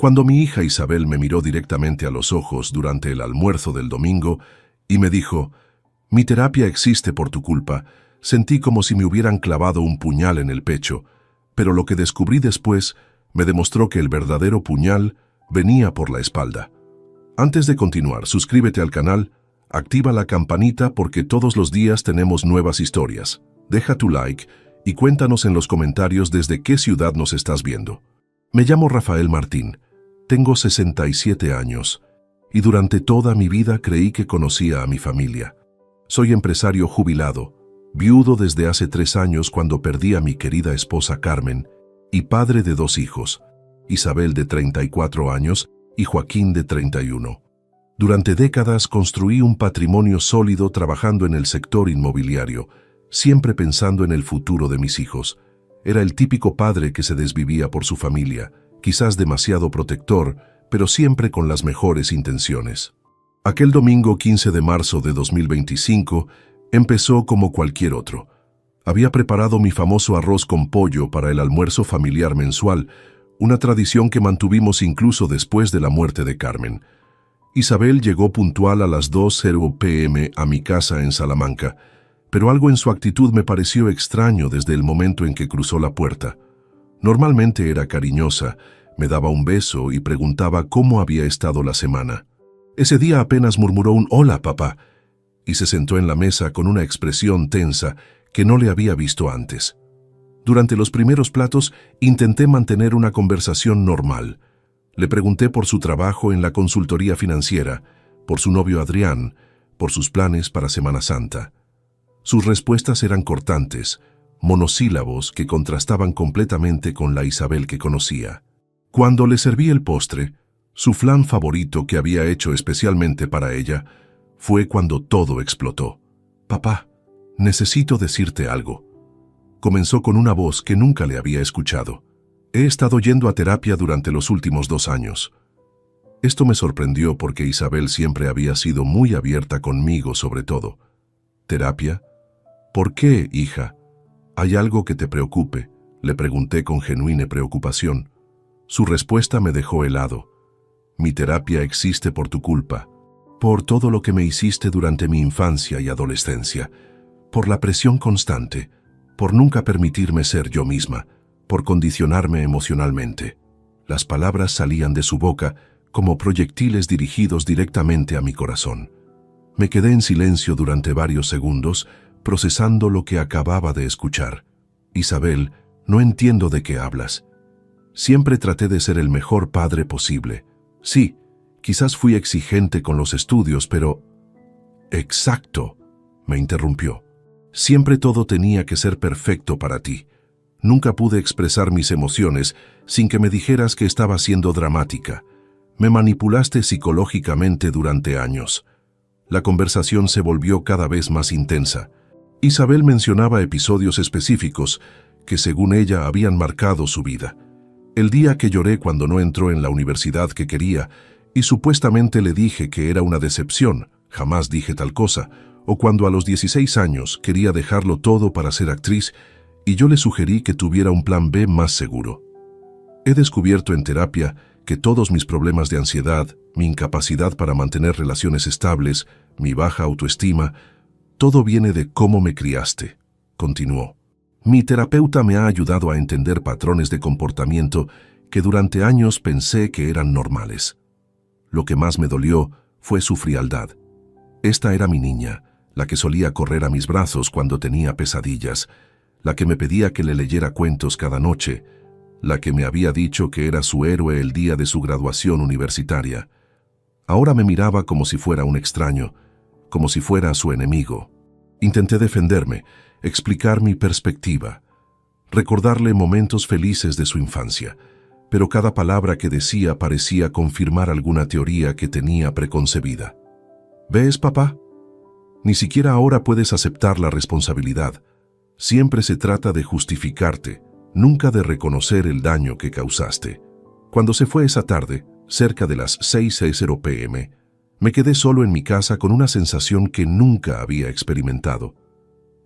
Cuando mi hija Isabel me miró directamente a los ojos durante el almuerzo del domingo y me dijo, «Mi terapia existe por tu culpa», sentí como si me hubieran clavado un puñal en el pecho, pero lo que descubrí después me demostró que el verdadero puñal venía por la espalda. Antes de continuar, suscríbete al canal, activa la campanita porque todos los días tenemos nuevas historias. Deja tu like y cuéntanos en los comentarios desde qué ciudad nos estás viendo. Me llamo Rafael Martín, tengo 67 años y durante toda mi vida creí que conocía a mi familia. Soy empresario jubilado, viudo desde hace 3 años cuando perdí a mi querida esposa Carmen y padre de 2 hijos, Isabel de 34 años y Joaquín de 31. Durante décadas construí un patrimonio sólido trabajando en el sector inmobiliario, siempre pensando en el futuro de mis hijos. Era el típico padre que se desvivía por su familia, quizás demasiado protector, pero siempre con las mejores intenciones. Aquel domingo 15 de marzo de 2025 empezó como cualquier otro. Había preparado mi famoso arroz con pollo para el almuerzo familiar mensual, una tradición que mantuvimos incluso después de la muerte de Carmen. Isabel llegó puntual a las 2:00 p.m. a mi casa en Salamanca, pero algo en su actitud me pareció extraño desde el momento en que cruzó la puerta. Normalmente era cariñosa, me daba un beso y preguntaba cómo había estado la semana. Ese día apenas murmuró un «Hola, papá», y se sentó en la mesa con una expresión tensa que no le había visto antes. Durante los primeros platos intenté mantener una conversación normal. Le pregunté por su trabajo en la consultoría financiera, por su novio Adrián, por sus planes para Semana Santa. Sus respuestas eran cortantes, monosílabos que contrastaban completamente con la Isabel que conocía. Cuando le serví el postre, su flan favorito que había hecho especialmente para ella, fue cuando todo explotó. «Papá, necesito decirte algo». Comenzó con una voz que nunca le había escuchado. «He estado yendo a terapia durante los últimos 2 años». Esto me sorprendió porque Isabel siempre había sido muy abierta conmigo sobre todo. «¿Terapia? ¿Por qué, hija? ¿Hay algo que te preocupe?», le pregunté con genuina preocupación. Su respuesta me dejó helado. «Mi terapia existe por tu culpa, por todo lo que me hiciste durante mi infancia y adolescencia, por la presión constante, por nunca permitirme ser yo misma, por condicionarme emocionalmente». Las palabras salían de su boca como proyectiles dirigidos directamente a mi corazón. Me quedé en silencio durante varios segundos, procesando lo que acababa de escuchar. «Isabel, no entiendo de qué hablas. Siempre traté de ser el mejor padre posible. Sí, quizás fui exigente con los estudios, pero...». «Exacto», me interrumpió. «Siempre todo tenía que ser perfecto para ti. Nunca pude expresar mis emociones sin que me dijeras que estaba siendo dramática. Me manipulaste psicológicamente durante años». La conversación se volvió cada vez más intensa. Isabel mencionaba episodios específicos que, según ella, habían marcado su vida. El día que lloré cuando no entró en la universidad que quería y supuestamente le dije que era una decepción, jamás dije tal cosa, o cuando a los 16 años quería dejarlo todo para ser actriz y yo le sugerí que tuviera un plan B más seguro. He descubierto en terapia que todos mis problemas de ansiedad, mi incapacidad para mantener relaciones estables, mi baja autoestima, todo viene de cómo me criaste, continuó. Mi terapeuta me ha ayudado a entender patrones de comportamiento que durante años pensé que eran normales. Lo que más me dolió fue su frialdad. Esta era mi niña, la que solía correr a mis brazos cuando tenía pesadillas, la que me pedía que le leyera cuentos cada noche, la que me había dicho que era su héroe el día de su graduación universitaria. Ahora me miraba como si fuera un extraño, como si fuera su enemigo. Intenté defenderme, explicar mi perspectiva, recordarle momentos felices de su infancia, pero cada palabra que decía parecía confirmar alguna teoría que tenía preconcebida. «¿Ves, papá? Ni siquiera ahora puedes aceptar la responsabilidad. Siempre se trata de justificarte, nunca de reconocer el daño que causaste». Cuando se fue esa tarde, cerca de las 6:00 p.m., me quedé solo en mi casa con una sensación que nunca había experimentado.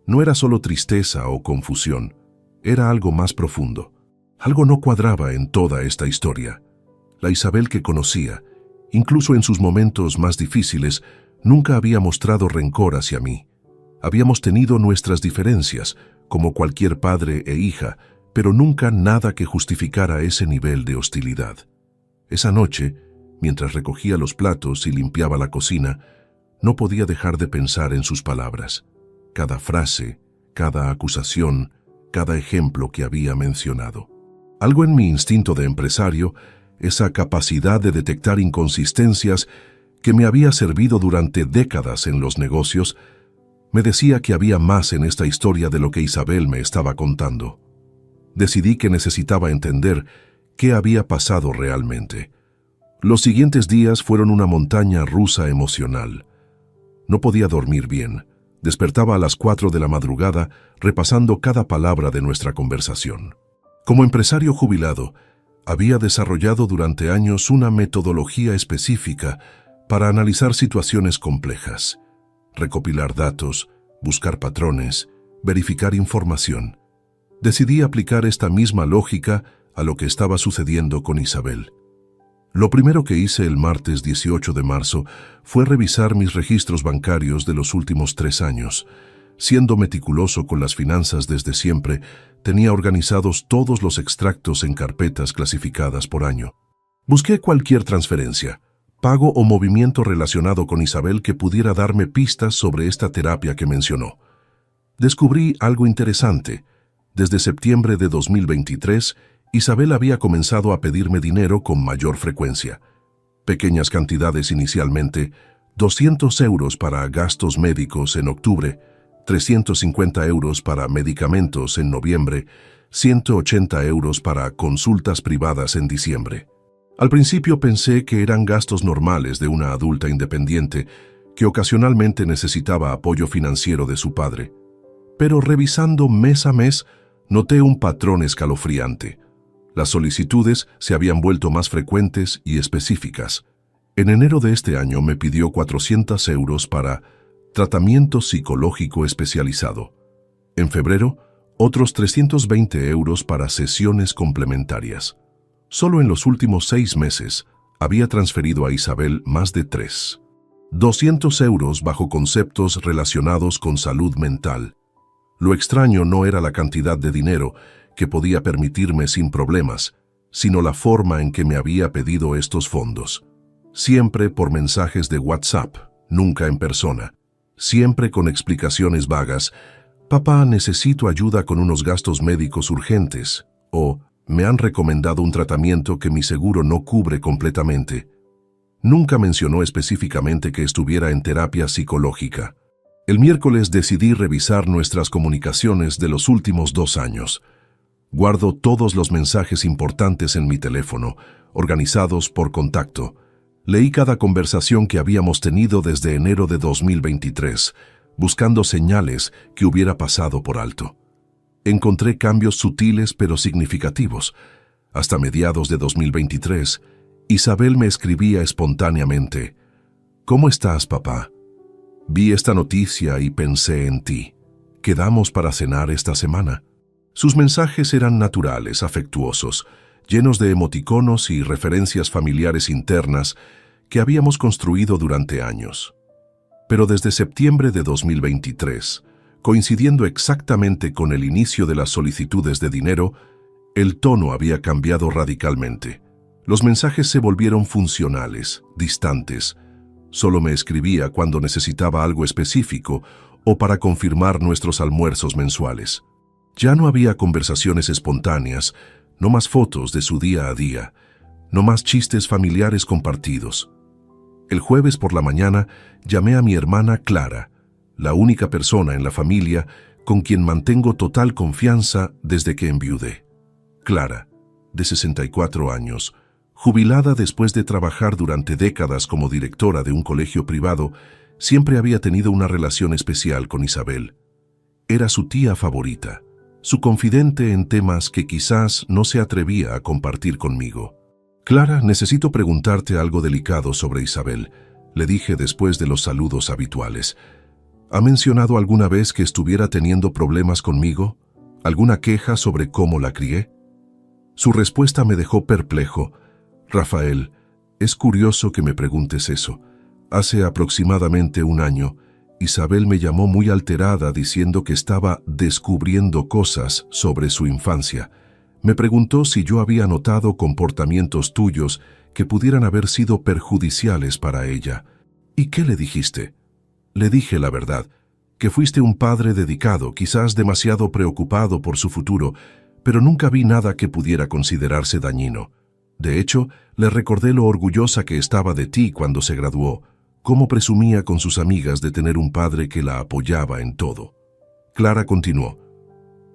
No era solo tristeza o confusión, era algo más profundo. Algo no cuadraba en toda esta historia. la Isabel que conocía, incluso en sus momentos más difíciles, nunca había mostrado rencor hacia mí. Habíamos tenido nuestras diferencias, como cualquier padre e hija, pero nunca nada que justificara ese nivel de hostilidad. Esa noche, mientras recogía los platos y limpiaba la cocina, no podía dejar de pensar en sus palabras. Cada frase, cada acusación, cada ejemplo que había mencionado. Algo en mi instinto de empresario, esa capacidad de detectar inconsistencias que me había servido durante décadas en los negocios, me decía que había más en esta historia de lo que Isabel me estaba contando. Decidí que necesitaba entender qué había pasado realmente. Los siguientes días fueron una montaña rusa emocional. No podía dormir bien. Despertaba a las 4 de la madrugada repasando cada palabra de nuestra conversación. Como empresario jubilado, había desarrollado durante años una metodología específica para analizar situaciones complejas, recopilar datos, buscar patrones, verificar información. Decidí aplicar esta misma lógica a lo que estaba sucediendo con Isabel. Lo primero que hice el martes 18 de marzo fue revisar mis registros bancarios de los últimos 3 años. Siendo meticuloso con las finanzas desde siempre, tenía organizados todos los extractos en carpetas clasificadas por año. Busqué cualquier transferencia, pago o movimiento relacionado con Isabel que pudiera darme pistas sobre esta terapia que mencionó. Descubrí algo interesante. Desde septiembre de 2023, Isabel había comenzado a pedirme dinero con mayor frecuencia. Pequeñas cantidades inicialmente, 200 euros para gastos médicos en octubre, 350 euros para medicamentos en noviembre, 180 euros para consultas privadas en diciembre. Al principio pensé que eran gastos normales de una adulta independiente que ocasionalmente necesitaba apoyo financiero de su padre. Pero revisando mes a mes, noté un patrón escalofriante. Las solicitudes se habían vuelto más frecuentes y específicas. En enero de este año me pidió 400 euros para tratamiento psicológico especializado. En febrero, otros 320 euros para sesiones complementarias. Solo en los últimos 6 meses había transferido a Isabel más de 200 euros bajo conceptos relacionados con salud mental. Lo extraño no era la cantidad de dinero que podía permitirme sin problemas, sino la forma en que me había pedido estos fondos. Siempre por mensajes de WhatsApp, nunca en persona. Siempre con explicaciones vagas. Papá, necesito ayuda con unos gastos médicos urgentes. O, me han recomendado un tratamiento que mi seguro no cubre completamente. Nunca mencionó específicamente que estuviera en terapia psicológica. El miércoles decidí revisar nuestras comunicaciones de los últimos 2 años. Guardo todos los mensajes importantes en mi teléfono, organizados por contacto. Leí cada conversación que habíamos tenido desde enero de 2023, buscando señales que hubiera pasado por alto. Encontré cambios sutiles pero significativos. Hasta mediados de 2023, Isabel me escribía espontáneamente: ¿Cómo estás, papá? Vi esta noticia y pensé en ti. ¿Quedamos para cenar esta semana? Sus mensajes eran naturales, afectuosos, llenos de emoticonos y referencias familiares internas que habíamos construido durante años. Pero desde septiembre de 2023, coincidiendo exactamente con el inicio de las solicitudes de dinero, el tono había cambiado radicalmente. Los mensajes se volvieron funcionales, distantes. Solo me escribía cuando necesitaba algo específico o para confirmar nuestros almuerzos mensuales. Ya no había conversaciones espontáneas, no más fotos de su día a día, no más chistes familiares compartidos. El jueves por la mañana llamé a mi hermana Clara, la única persona en la familia con quien mantengo total confianza desde que enviudé. Clara, de 64 años, jubilada después de trabajar durante décadas como directora de un colegio privado, siempre había tenido una relación especial con Isabel. Era su tía favorita, su confidente en temas que quizás no se atrevía a compartir conmigo. Clara, necesito preguntarte algo delicado sobre Isabel, le dije después de los saludos habituales. ¿Ha mencionado alguna vez que estuviera teniendo problemas conmigo? ¿Alguna queja sobre cómo la crié? Su respuesta me dejó perplejo. Rafael, es curioso que me preguntes eso. Hace aproximadamente un año, Isabel me llamó muy alterada diciendo que estaba descubriendo cosas sobre su infancia. Me preguntó si yo había notado comportamientos tuyos que pudieran haber sido perjudiciales para ella. ¿Y qué le dijiste? Le dije la verdad, que fuiste un padre dedicado, quizás demasiado preocupado por su futuro, pero nunca vi nada que pudiera considerarse dañino. De hecho, le recordé lo orgullosa que estaba de ti cuando se graduó, cómo presumía con sus amigas de tener un padre que la apoyaba en todo. Clara continuó.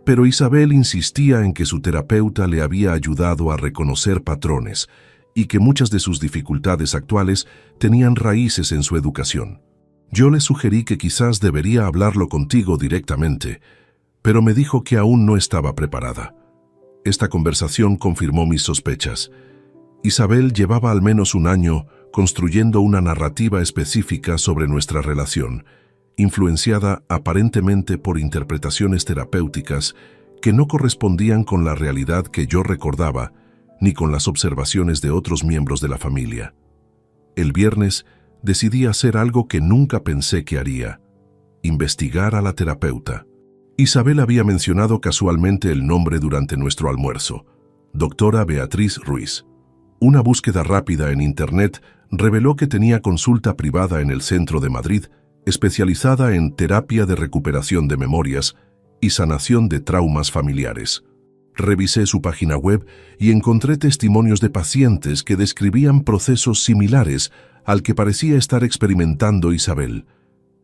Pero Isabel insistía en que su terapeuta le había ayudado a reconocer patrones y que muchas de sus dificultades actuales tenían raíces en su educación. Yo le sugerí que quizás debería hablarlo contigo directamente, pero me dijo que aún no estaba preparada. Esta conversación confirmó mis sospechas. Isabel llevaba al menos un año construyendo una narrativa específica sobre nuestra relación, influenciada aparentemente por interpretaciones terapéuticas que no correspondían con la realidad que yo recordaba, ni con las observaciones de otros miembros de la familia. El viernes decidí hacer algo que nunca pensé que haría: investigar a la terapeuta. Isabel había mencionado casualmente el nombre durante nuestro almuerzo: doctora Beatriz Ruiz. Una búsqueda rápida en Internet reveló que tenía consulta privada en el centro de Madrid, especializada en terapia de recuperación de memorias y sanación de traumas familiares. Revisé su página web y encontré testimonios de pacientes que describían procesos similares al que parecía estar experimentando Isabel.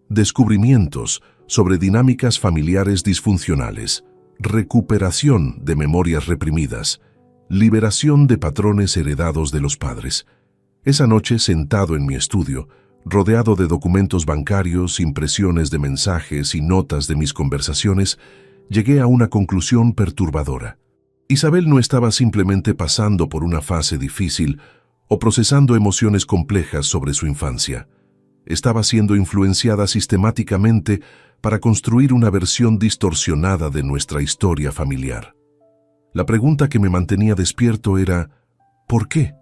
Descubrimientos sobre dinámicas familiares disfuncionales, recuperación de memorias reprimidas, liberación de patrones heredados de los padres. Esa noche, sentado en mi estudio, rodeado de documentos bancarios, impresiones de mensajes y notas de mis conversaciones, llegué a una conclusión perturbadora. Isabel no estaba simplemente pasando por una fase difícil o procesando emociones complejas sobre su infancia. Estaba siendo influenciada sistemáticamente para construir una versión distorsionada de nuestra historia familiar. La pregunta que me mantenía despierto era: ¿por qué?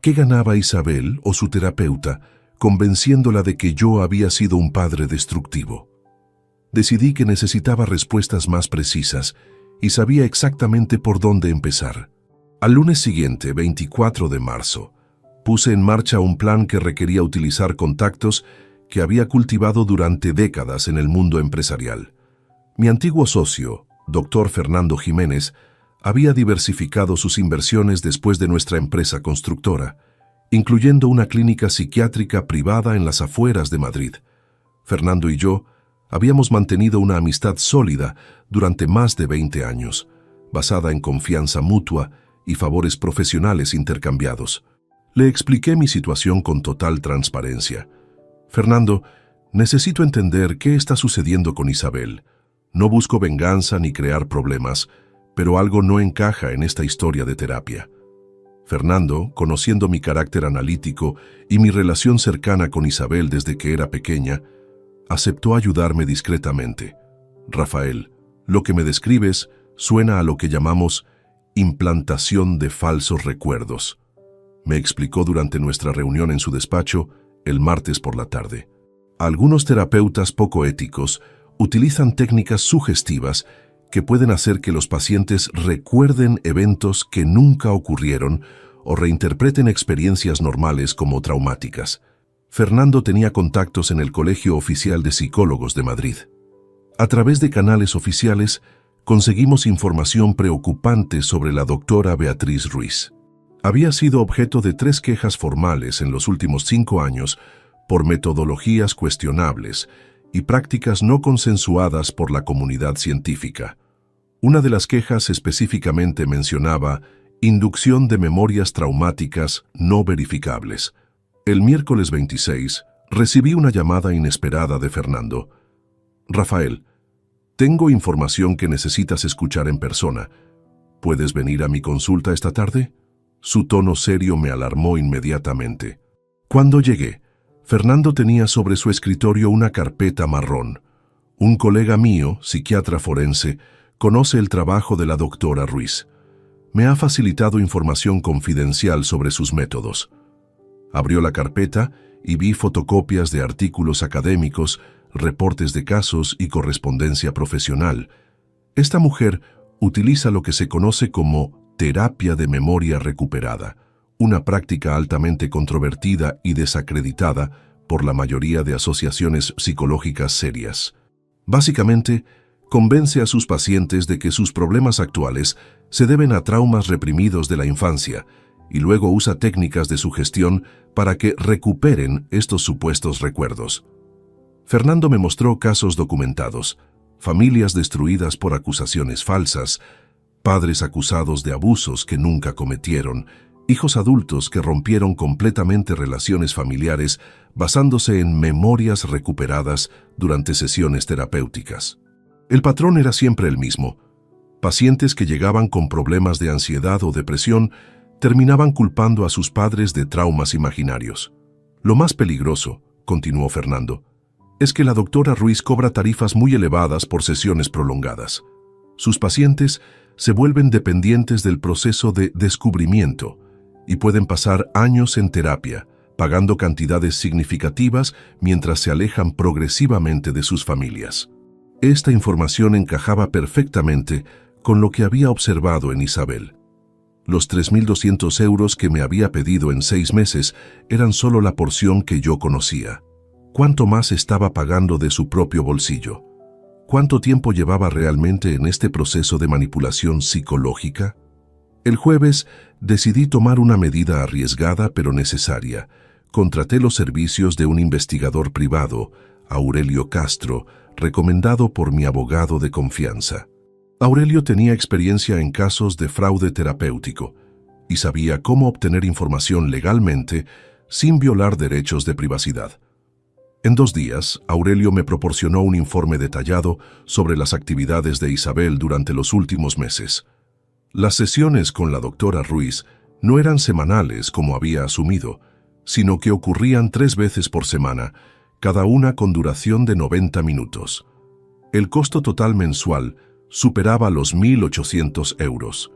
¿Qué ganaba Isabel o su terapeuta convenciéndola de que yo había sido un padre destructivo? Decidí que necesitaba respuestas más precisas y sabía exactamente por dónde empezar. Al lunes siguiente, 24 de marzo, puse en marcha un plan que requería utilizar contactos que había cultivado durante décadas en el mundo empresarial. Mi antiguo socio, Dr. Fernando Jiménez, había diversificado sus inversiones después de nuestra empresa constructora, incluyendo una clínica psiquiátrica privada en las afueras de Madrid. Fernando y yo habíamos mantenido una amistad sólida durante más de 20 años, basada en confianza mutua y favores profesionales intercambiados. Le expliqué mi situación con total transparencia. Fernando, necesito entender qué está sucediendo con Isabel. No busco venganza ni crear problemas, pero algo no encaja en esta historia de terapia. Fernando, conociendo mi carácter analítico y mi relación cercana con Isabel desde que era pequeña, aceptó ayudarme discretamente. Rafael, lo que me describes suena a lo que llamamos implantación de falsos recuerdos. Me explicó durante nuestra reunión en su despacho el martes por la tarde. Algunos terapeutas poco éticos utilizan técnicas sugestivas que pueden hacer que los pacientes recuerden eventos que nunca ocurrieron o reinterpreten experiencias normales como traumáticas. Fernando tenía contactos en el Colegio Oficial de Psicólogos de Madrid. A través de canales oficiales, conseguimos información preocupante sobre la doctora Beatriz Ruiz. Había sido objeto de 3 quejas formales en los últimos 5 años por metodologías cuestionables y prácticas no consensuadas por la comunidad científica. Una de las quejas específicamente mencionaba inducción de memorias traumáticas no verificables. El miércoles 26 recibí una llamada inesperada de Fernando. Rafael, tengo información que necesitas escuchar en persona. ¿Puedes venir a mi consulta esta tarde? Su tono serio me alarmó inmediatamente. Cuando llegué, Fernando tenía sobre su escritorio una carpeta marrón. Un colega mío, psiquiatra forense, conoce el trabajo de la doctora Ruiz. Me ha facilitado información confidencial sobre sus métodos. Abrió la carpeta y vi fotocopias de artículos académicos, reportes de casos y correspondencia profesional. Esta mujer utiliza lo que se conoce como terapia de memoria recuperada, una práctica altamente controvertida y desacreditada por la mayoría de asociaciones psicológicas serias. Básicamente, convence a sus pacientes de que sus problemas actuales se deben a traumas reprimidos de la infancia y luego usa técnicas de sugestión para que recuperen estos supuestos recuerdos. Fernando me mostró casos documentados, familias destruidas por acusaciones falsas, padres acusados de abusos que nunca cometieron, hijos adultos que rompieron completamente relaciones familiares basándose en memorias recuperadas durante sesiones terapéuticas. El patrón era siempre el mismo. Pacientes que llegaban con problemas de ansiedad o depresión terminaban culpando a sus padres de traumas imaginarios. Lo más peligroso, continuó Fernando, es que la doctora Ruiz cobra tarifas muy elevadas por sesiones prolongadas. Sus pacientes se vuelven dependientes del proceso de descubrimiento y pueden pasar años en terapia, pagando cantidades significativas mientras se alejan progresivamente de sus familias. Esta información encajaba perfectamente con lo que había observado en Isabel. Los 3.200 euros que me había pedido en 6 meses eran solo la porción que yo conocía. ¿Cuánto más estaba pagando de su propio bolsillo? ¿Cuánto tiempo llevaba realmente en este proceso de manipulación psicológica? El jueves decidí tomar una medida arriesgada pero necesaria. Contraté los servicios de un investigador privado, Aurelio Castro, recomendado por mi abogado de confianza. Aurelio tenía experiencia en casos de fraude terapéutico y sabía cómo obtener información legalmente sin violar derechos de privacidad. En 2 días, Aurelio me proporcionó un informe detallado sobre las actividades de Isabel durante los últimos meses. Las sesiones con la doctora Ruiz no eran semanales como había asumido, sino que ocurrían 3 veces por semana, cada una con duración de 90 minutos. El costo total mensual superaba los 1.800 euros.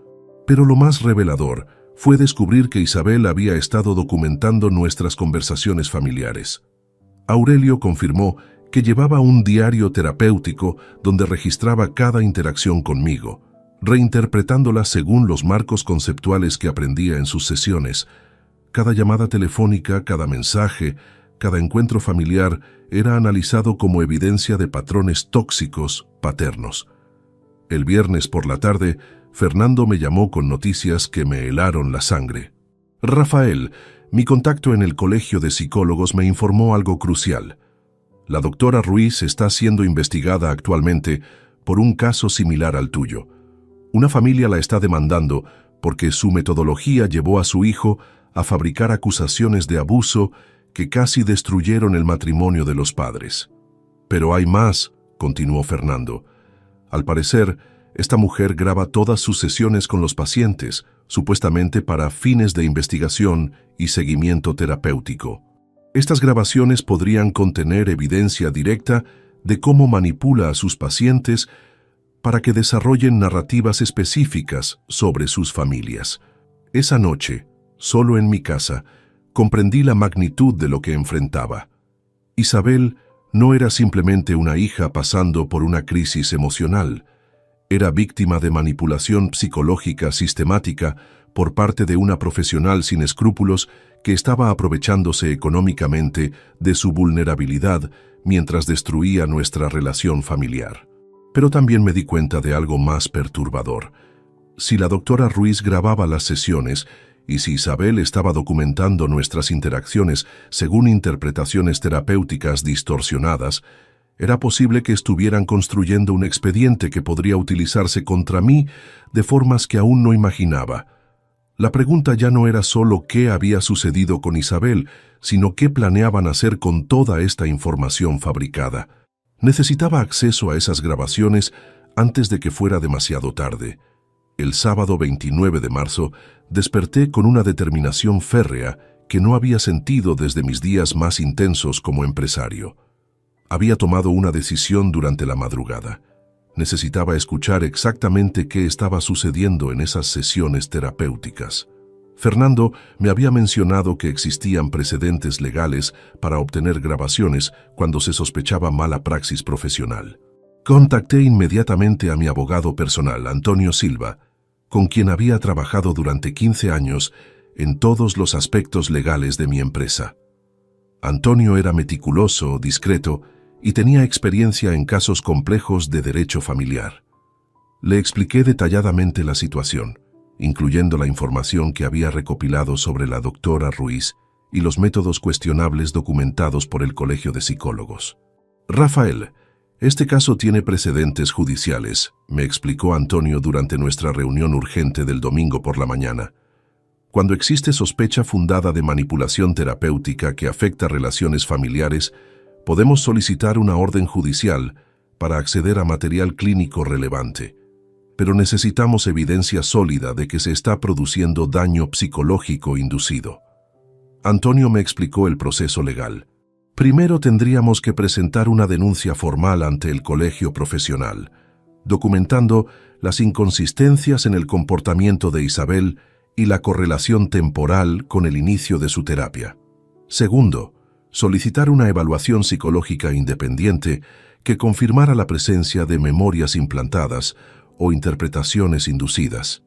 Pero lo más revelador fue descubrir que Isabel había estado documentando nuestras conversaciones familiares. Aurelio confirmó que llevaba un diario terapéutico donde registraba cada interacción conmigo, reinterpretándola según los marcos conceptuales que aprendía en sus sesiones. Cada llamada telefónica, cada mensaje, cada encuentro familiar era analizado como evidencia de patrones tóxicos paternos. El viernes por la tarde, Fernando me llamó con noticias que me helaron la sangre. Rafael, mi contacto en el colegio de psicólogos, me informó algo crucial. La doctora Ruiz está siendo investigada actualmente por un caso similar al tuyo. Una familia la está demandando porque su metodología llevó a su hijo a fabricar acusaciones de abuso que casi destruyeron el matrimonio de los padres. Pero hay más, continuó Fernando. Al parecer, esta mujer graba todas sus sesiones con los pacientes, supuestamente para fines de investigación y seguimiento terapéutico. Estas grabaciones podrían contener evidencia directa de cómo manipula a sus pacientes para que desarrollen narrativas específicas sobre sus familias. Esa noche, solo en mi casa, comprendí la magnitud de lo que enfrentaba. Isabel no era simplemente una hija pasando por una crisis emocional. Era víctima de manipulación psicológica sistemática por parte de una profesional sin escrúpulos que estaba aprovechándose económicamente de su vulnerabilidad mientras destruía nuestra relación familiar. Pero también me di cuenta de algo más perturbador. Si la doctora Ruiz grababa las sesiones y si Isabel estaba documentando nuestras interacciones según interpretaciones terapéuticas distorsionadas, era posible que estuvieran construyendo un expediente que podría utilizarse contra mí de formas que aún no imaginaba. La pregunta ya no era solo qué había sucedido con Isabel, sino qué planeaban hacer con toda esta información fabricada. Necesitaba acceso a esas grabaciones antes de que fuera demasiado tarde. El sábado 29 de marzo desperté con una determinación férrea que no había sentido desde mis días más intensos como empresario. Había tomado una decisión durante la madrugada. Necesitaba escuchar exactamente qué estaba sucediendo en esas sesiones terapéuticas. Fernando me había mencionado que existían precedentes legales para obtener grabaciones cuando se sospechaba mala praxis profesional. Contacté inmediatamente a mi abogado personal, Antonio Silva, con quien había trabajado durante 15 años en todos los aspectos legales de mi empresa. Antonio era meticuloso, discreto y tenía experiencia en casos complejos de derecho familiar. Le expliqué detalladamente la situación, incluyendo la información que había recopilado sobre la doctora Ruiz y los métodos cuestionables documentados por el Colegio de Psicólogos. Rafael, este caso tiene precedentes judiciales, me explicó Antonio durante nuestra reunión urgente del domingo por la mañana. Cuando existe sospecha fundada de manipulación terapéutica que afecta relaciones familiares, podemos solicitar una orden judicial para acceder a material clínico relevante. Pero necesitamos evidencia sólida de que se está produciendo daño psicológico inducido. Antonio me explicó el proceso legal. Primero tendríamos que presentar una denuncia formal ante el colegio profesional, documentando las inconsistencias en el comportamiento de Isabel y la correlación temporal con el inicio de su terapia. Segundo, solicitar una evaluación psicológica independiente que confirmara la presencia de memorias implantadas o interpretaciones inducidas.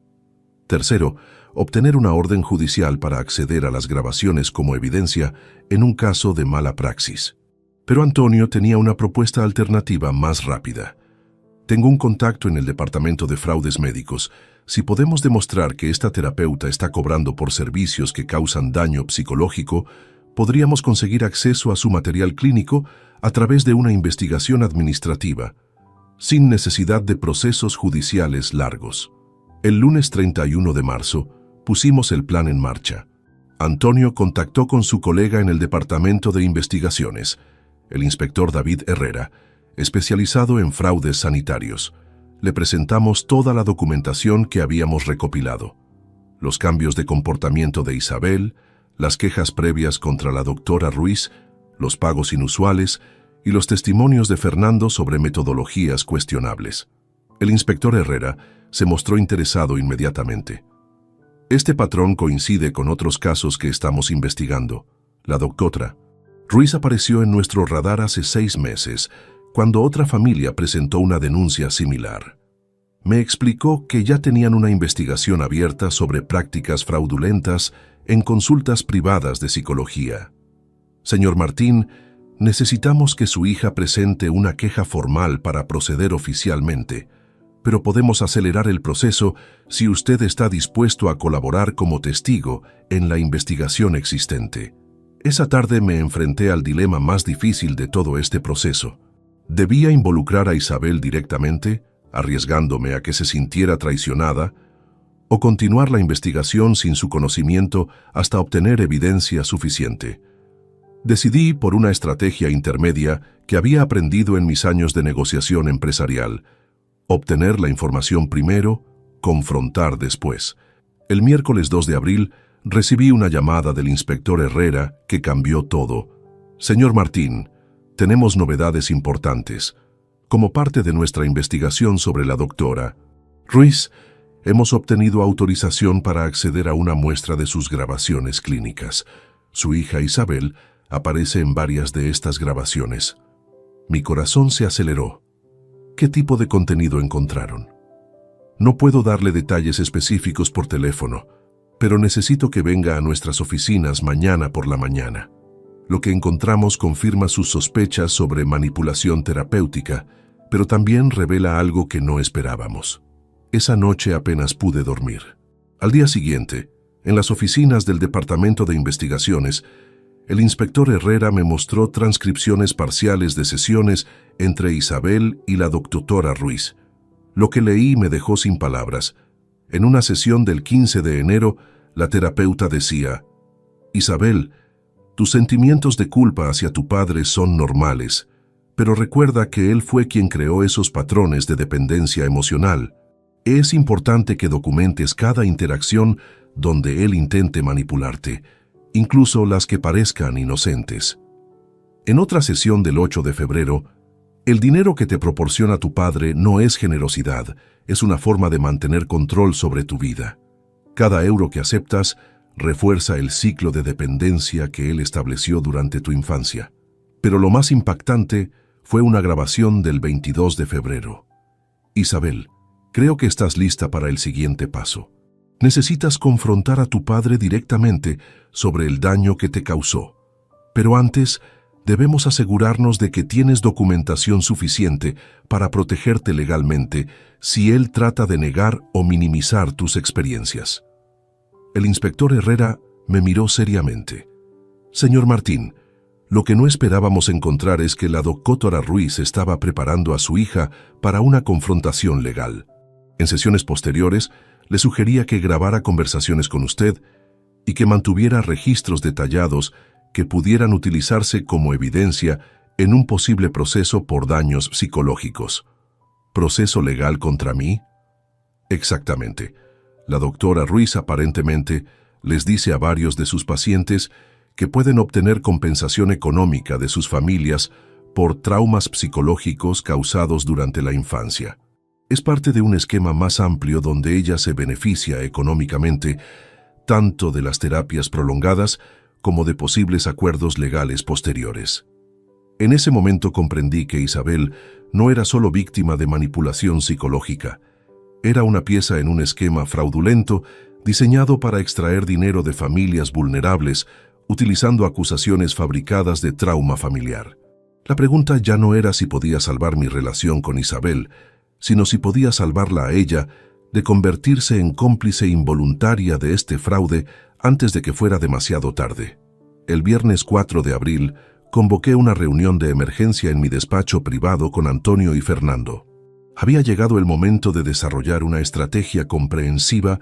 Tercero, obtener una orden judicial para acceder a las grabaciones como evidencia en un caso de mala praxis. Pero Antonio tenía una propuesta alternativa más rápida. Tengo un contacto en el departamento de fraudes médicos. Si podemos demostrar que esta terapeuta está cobrando por servicios que causan daño psicológico, podríamos conseguir acceso a su material clínico a través de una investigación administrativa, sin necesidad de procesos judiciales largos. El lunes 31 de marzo, pusimos el plan en marcha. Antonio contactó con su colega en el Departamento de Investigaciones, el inspector David Herrera, especializado en fraudes sanitarios. Le presentamos toda la documentación que habíamos recopilado. Los cambios de comportamiento de Isabel, las quejas previas contra la doctora Ruiz, los pagos inusuales y los testimonios de Fernando sobre metodologías cuestionables. El inspector Herrera se mostró interesado inmediatamente. Este patrón coincide con otros casos que estamos investigando. La doctora Ruiz apareció en nuestro radar hace 6 meses, cuando otra familia presentó una denuncia similar. Me explicó que ya tenían una investigación abierta sobre prácticas fraudulentas en consultas privadas de psicología. Señor Martín, necesitamos que su hija presente una queja formal para proceder oficialmente, pero podemos acelerar el proceso si usted está dispuesto a colaborar como testigo en la investigación existente. Esa tarde me enfrenté al dilema más difícil de todo este proceso. ¿Debía involucrar a Isabel directamente, arriesgándome a que se sintiera traicionada, o continuar la investigación sin su conocimiento hasta obtener evidencia suficiente? Decidí por una estrategia intermedia que había aprendido en mis años de negociación empresarial: obtener la información primero, confrontar después. El miércoles 2 de abril recibí una llamada del inspector Herrera que cambió todo. Señor Martín, tenemos novedades importantes. Como parte de nuestra investigación sobre la doctora Ruiz, hemos obtenido autorización para acceder a una muestra de sus grabaciones clínicas. Su hija Isabel aparece en varias de estas grabaciones. Mi corazón se aceleró. ¿Qué tipo de contenido encontraron? No puedo darle detalles específicos por teléfono, pero necesito que venga a nuestras oficinas mañana por la mañana. Lo que encontramos confirma sus sospechas sobre manipulación terapéutica, pero también revela algo que no esperábamos. Esa noche apenas pude dormir. Al día siguiente, en las oficinas del Departamento de Investigaciones, el inspector Herrera me mostró transcripciones parciales de sesiones entre Isabel y la doctora Ruiz. Lo que leí me dejó sin palabras. En una sesión del 15 de enero, la terapeuta decía: Isabel, tus sentimientos de culpa hacia tu padre son normales, pero recuerda que él fue quien creó esos patrones de dependencia emocional. Es importante que documentes cada interacción donde él intente manipularte, incluso las que parezcan inocentes. En otra sesión del 8 de febrero, El dinero que te proporciona tu padre no es generosidad, es una forma de mantener control sobre tu vida. Cada euro que aceptas refuerza el ciclo de dependencia que él estableció durante tu infancia. Pero lo más impactante fue una grabación del 22 de febrero. Isabel, creo que estás lista para el siguiente paso. Necesitas confrontar a tu padre directamente sobre el daño que te causó. Pero antes, debemos asegurarnos de que tienes documentación suficiente para protegerte legalmente si él trata de negar o minimizar tus experiencias. El inspector Herrera me miró seriamente. Señor Martín, lo que no esperábamos encontrar es que la doctora Ruiz estaba preparando a su hija para una confrontación legal. En sesiones posteriores, le sugería que grabara conversaciones con usted y que mantuviera registros detallados que pudieran utilizarse como evidencia en un posible proceso por daños psicológicos. ¿Proceso legal contra mí? Exactamente. La doctora Ruiz aparentemente les dice a varios de sus pacientes que pueden obtener compensación económica de sus familias por traumas psicológicos causados durante la infancia. Es parte de un esquema más amplio donde ella se beneficia económicamente tanto de las terapias prolongadas como de posibles acuerdos legales posteriores. En ese momento comprendí que Isabel no era solo víctima de manipulación psicológica, era una pieza en un esquema fraudulento diseñado para extraer dinero de familias vulnerables utilizando acusaciones fabricadas de trauma familiar. La pregunta ya no era si podía salvar mi relación con Isabel, sino si podía salvarla a ella de convertirse en cómplice involuntaria de este fraude antes de que fuera demasiado tarde. El viernes 4 de abril, convoqué una reunión de emergencia en mi despacho privado con Antonio y Fernando. Había llegado el momento de desarrollar una estrategia comprensiva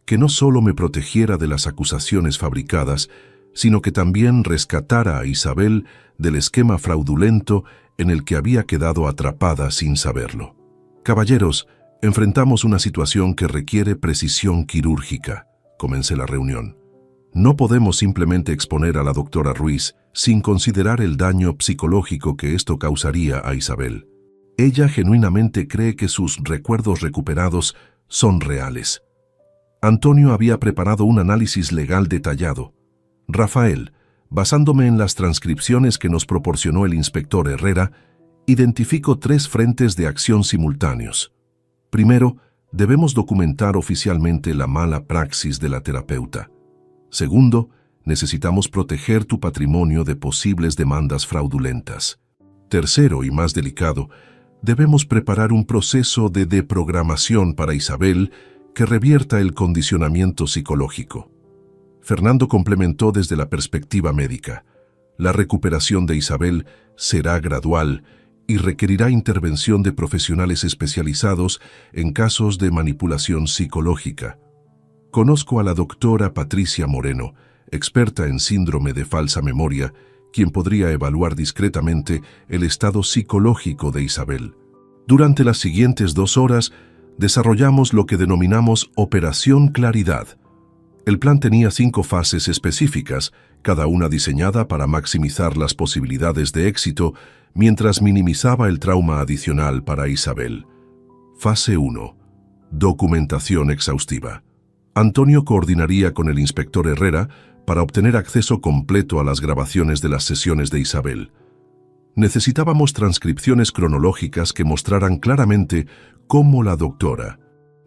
que no solo me protegiera de las acusaciones fabricadas, sino que también rescatara a Isabel del esquema fraudulento en el que había quedado atrapada sin saberlo. Caballeros, enfrentamos una situación que requiere precisión quirúrgica. Comencé la reunión. No podemos simplemente exponer a la doctora Ruiz sin considerar el daño psicológico que esto causaría a Isabel. Ella genuinamente cree que sus recuerdos recuperados son reales. Antonio había preparado un análisis legal detallado. Rafael, basándome en las transcripciones que nos proporcionó el inspector Herrera, identifico 3 frentes de acción simultáneos. Primero, debemos documentar oficialmente la mala praxis de la terapeuta. Segundo, necesitamos proteger tu patrimonio de posibles demandas fraudulentas. Tercero, y más delicado, debemos preparar un proceso de deprogramación para Isabel que revierta el condicionamiento psicológico. Fernando complementó desde la perspectiva médica. La recuperación de Isabel será gradual y requerirá intervención de profesionales especializados en casos de manipulación psicológica. Conozco a la doctora Patricia Moreno, experta en síndrome de falsa memoria, quien podría evaluar discretamente el estado psicológico de Isabel. Durante las siguientes 2 horas, desarrollamos lo que denominamos Operación Claridad. El plan tenía 5 fases específicas, cada una diseñada para maximizar las posibilidades de éxito mientras minimizaba el trauma adicional para Isabel. Fase 1. Documentación exhaustiva. Antonio coordinaría con el inspector Herrera para obtener acceso completo a las grabaciones de las sesiones de Isabel. Necesitábamos transcripciones cronológicas que mostraran claramente cómo la doctora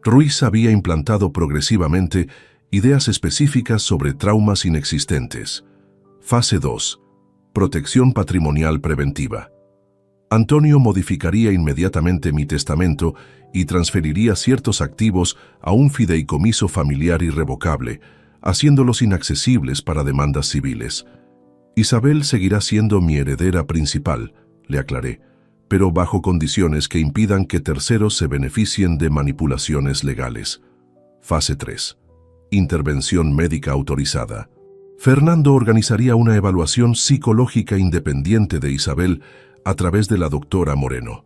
Ruiz había implantado progresivamente ideas específicas sobre traumas inexistentes. Fase 2. Protección patrimonial preventiva. Antonio modificaría inmediatamente mi testamento y transferiría ciertos activos a un fideicomiso familiar irrevocable, haciéndolos inaccesibles para demandas civiles. Isabel seguirá siendo mi heredera principal, le aclaré, pero bajo condiciones que impidan que terceros se beneficien de manipulaciones legales. Fase 3. Intervención médica autorizada. Fernando organizaría una evaluación psicológica independiente de Isabel a través de la doctora Moreno,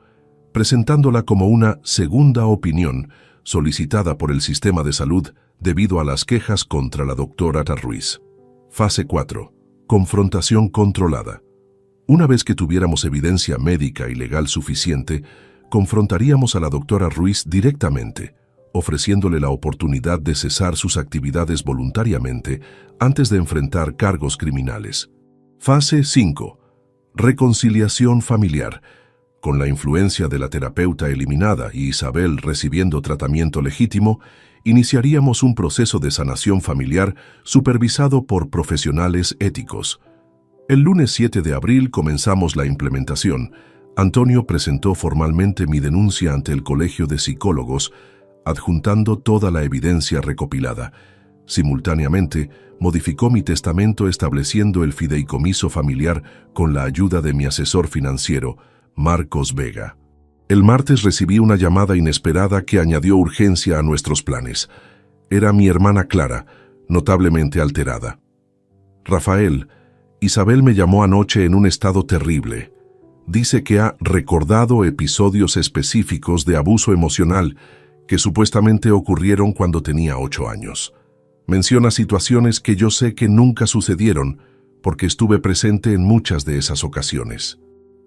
presentándola como una segunda opinión solicitada por el sistema de salud debido a las quejas contra la doctora Ruiz. Fase 4. Confrontación controlada. Una vez que tuviéramos evidencia médica y legal suficiente, confrontaríamos a la doctora Ruiz directamente, ofreciéndole la oportunidad de cesar sus actividades voluntariamente antes de enfrentar cargos criminales. Fase 5. Reconciliación familiar. Con la influencia de la terapeuta eliminada y Isabel recibiendo tratamiento legítimo, iniciaríamos un proceso de sanación familiar supervisado por profesionales éticos. El lunes 7 de abril comenzamos la implementación. Antonio presentó formalmente mi denuncia ante el Colegio de Psicólogos, adjuntando toda la evidencia recopilada. Simultáneamente, modificó mi testamento estableciendo el fideicomiso familiar con la ayuda de mi asesor financiero, Marcos Vega. El martes recibí una llamada inesperada que añadió urgencia a nuestros planes. Era mi hermana Clara, notablemente alterada. Rafael, Isabel me llamó anoche en un estado terrible. Dice que ha recordado episodios específicos de abuso emocional que supuestamente ocurrieron cuando tenía 8 años. Menciona situaciones que yo sé que nunca sucedieron porque estuve presente en muchas de esas ocasiones.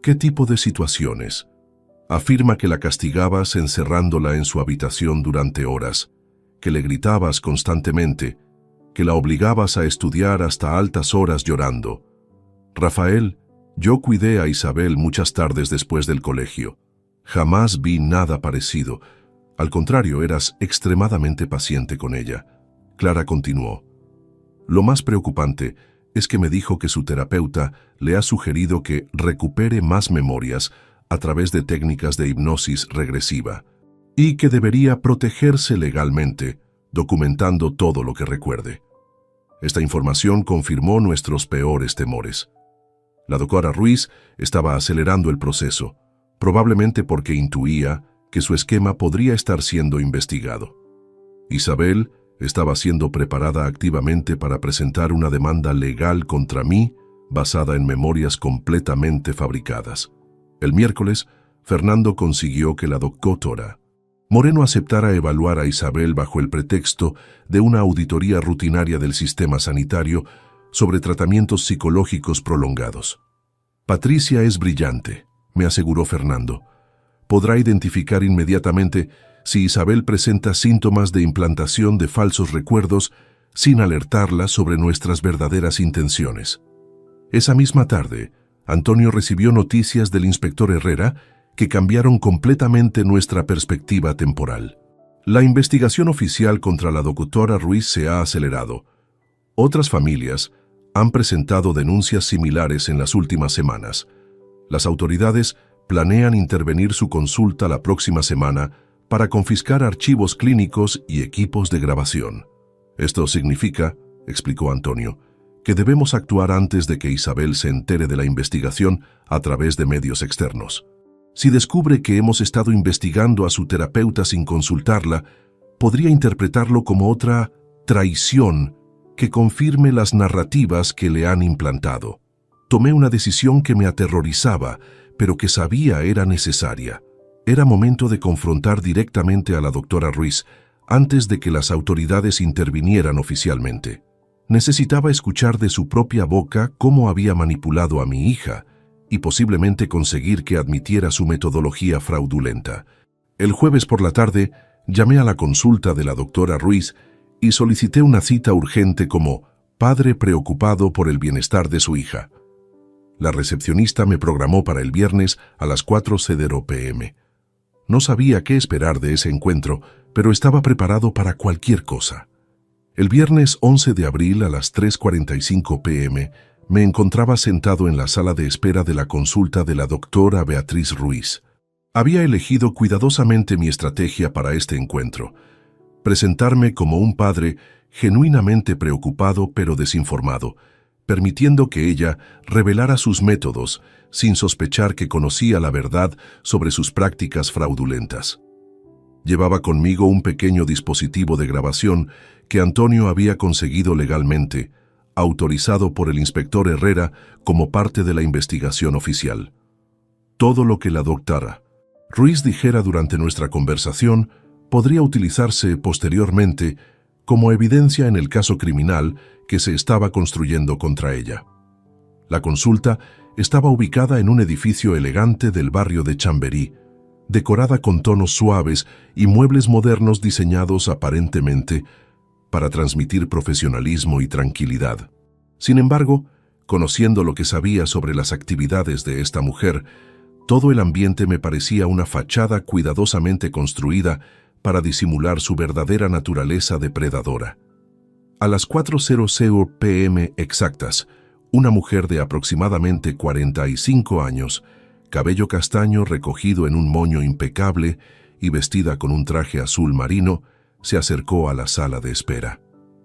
¿Qué tipo de situaciones? Afirma que la castigabas encerrándola en su habitación durante horas, que le gritabas constantemente, que la obligabas a estudiar hasta altas horas llorando. Rafael, yo cuidé a Isabel muchas tardes después del colegio. Jamás vi nada parecido. Al contrario, eras extremadamente paciente con ella. Clara continuó. Lo más preocupante es que me dijo que su terapeuta le ha sugerido que recupere más memorias a través de técnicas de hipnosis regresiva y que debería protegerse legalmente, documentando todo lo que recuerde. Esta información confirmó nuestros peores temores. La doctora Ruiz estaba acelerando el proceso, probablemente porque intuía que su esquema podría estar siendo investigado. Isabel estaba siendo preparada activamente para presentar una demanda legal contra mí basada en memorias completamente fabricadas. El miércoles, Fernando consiguió que la doctora Moreno aceptara evaluar a Isabel bajo el pretexto de una auditoría rutinaria del sistema sanitario sobre tratamientos psicológicos prolongados. Patricia es brillante, me aseguró Fernando. Podrá identificar inmediatamente si Isabel presenta síntomas de implantación de falsos recuerdos sin alertarla sobre nuestras verdaderas intenciones. Esa misma tarde, Antonio recibió noticias del inspector Herrera que cambiaron completamente nuestra perspectiva temporal. La investigación oficial contra la doctora Ruiz se ha acelerado. Otras familias han presentado denuncias similares en las últimas semanas. Las autoridades planean intervenir su consulta la próxima semana para confiscar archivos clínicos y equipos de grabación. Esto significa, explicó Antonio, que debemos actuar antes de que Isabel se entere de la investigación a través de medios externos. Si descubre que hemos estado investigando a su terapeuta sin consultarla, podría interpretarlo como otra traición que confirme las narrativas que le han implantado. Tomé una decisión que me aterrorizaba, pero que sabía era necesaria. Era momento de confrontar directamente a la doctora Ruiz antes de que las autoridades intervinieran oficialmente. Necesitaba escuchar de su propia boca cómo había manipulado a mi hija y posiblemente conseguir que admitiera su metodología fraudulenta. El jueves por la tarde, llamé a la consulta de la doctora Ruiz y solicité una cita urgente como padre preocupado por el bienestar de su hija. La recepcionista me programó para el viernes a las 4:00 p.m. No sabía qué esperar de ese encuentro, pero estaba preparado para cualquier cosa. El viernes 11 de abril a las 3:45 p.m. me encontraba sentado en la sala de espera de la consulta de la doctora Beatriz Ruiz. Había elegido cuidadosamente mi estrategia para este encuentro: presentarme como un padre genuinamente preocupado pero desinformado, permitiendo que ella revelara sus métodos sin sospechar que conocía la verdad sobre sus prácticas fraudulentas. Llevaba conmigo un pequeño dispositivo de grabación que Antonio había conseguido legalmente, autorizado por el inspector Herrera como parte de la investigación oficial. Todo lo que la doctora Ruiz dijera durante nuestra conversación podría utilizarse posteriormente como evidencia en el caso criminal que se estaba construyendo contra ella. La consulta Estaba ubicada en un edificio elegante del barrio de Chamberí, decorada con tonos suaves y muebles modernos diseñados aparentemente para transmitir profesionalismo y tranquilidad. Sin embargo, conociendo lo que sabía sobre las actividades de esta mujer, todo el ambiente me parecía una fachada cuidadosamente construida para disimular su verdadera naturaleza depredadora. A las 4:00 p.m. exactas, una mujer de aproximadamente 45 años, cabello castaño recogido en un moño impecable y vestida con un traje azul marino, se acercó a la sala de espera.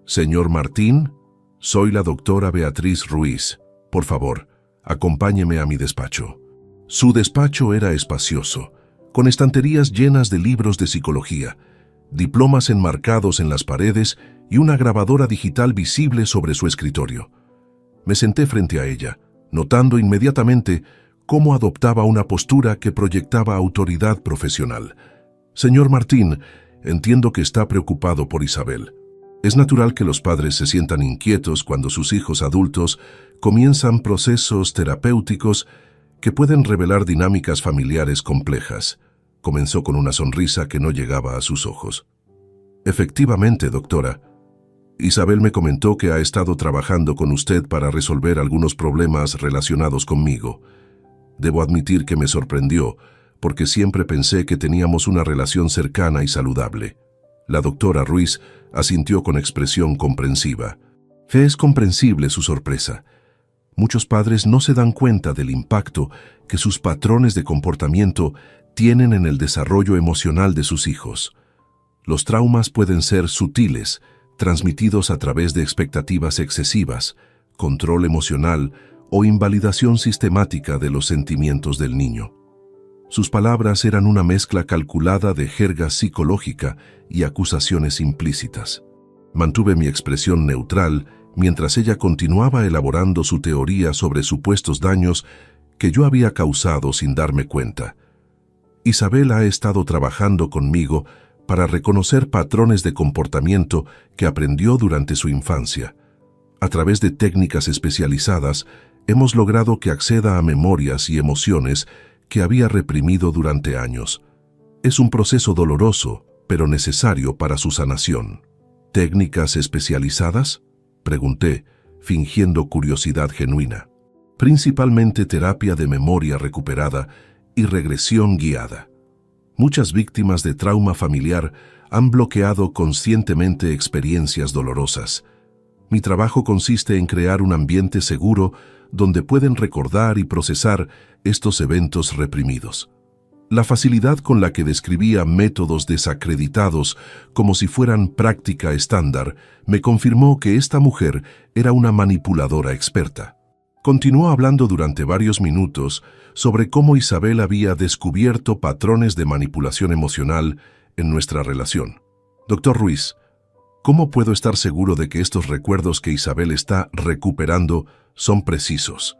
«Señor Martín, soy la doctora Beatriz Ruiz. Por favor, acompáñeme a mi despacho». Su despacho era espacioso, con estanterías llenas de libros de psicología, diplomas enmarcados en las paredes y una grabadora digital visible sobre su escritorio. Me senté frente a ella, notando inmediatamente cómo adoptaba una postura que proyectaba autoridad profesional. «Señor Martín, entiendo que está preocupado por Isabel. Es natural que los padres se sientan inquietos cuando sus hijos adultos comienzan procesos terapéuticos que pueden revelar dinámicas familiares complejas», comenzó con una sonrisa que no llegaba a sus ojos. «Efectivamente, doctora. Isabel me comentó que ha estado trabajando con usted para resolver algunos problemas relacionados conmigo. Debo admitir que me sorprendió, porque siempre pensé que teníamos una relación cercana y saludable». La doctora Ruiz asintió con expresión comprensiva. Es comprensible su sorpresa. Muchos padres no se dan cuenta del impacto que sus patrones de comportamiento tienen en el desarrollo emocional de sus hijos. Los traumas pueden ser sutiles, transmitidos a través de expectativas excesivas, control emocional o invalidación sistemática de los sentimientos del niño. Sus palabras eran una mezcla calculada de jerga psicológica y acusaciones implícitas. Mantuve mi expresión neutral mientras ella continuaba elaborando su teoría sobre supuestos daños que yo había causado sin darme cuenta. Isabel ha estado trabajando conmigo para reconocer patrones de comportamiento que aprendió durante su infancia. A través de técnicas especializadas, hemos logrado que acceda a memorias y emociones que había reprimido durante años. Es un proceso doloroso, pero necesario para su sanación. ¿Técnicas especializadas?, pregunté, fingiendo curiosidad genuina. Principalmente terapia de memoria recuperada y regresión guiada. Muchas víctimas de trauma familiar han bloqueado conscientemente experiencias dolorosas. Mi trabajo consiste en crear un ambiente seguro donde pueden recordar y procesar estos eventos reprimidos. La facilidad con la que describía métodos desacreditados como si fueran práctica estándar me confirmó que esta mujer era una manipuladora experta. Continuó hablando durante varios minutos sobre cómo Isabel había descubierto patrones de manipulación emocional en nuestra relación. «Doctor Ruiz, ¿cómo puedo estar seguro de que estos recuerdos que Isabel está recuperando son precisos?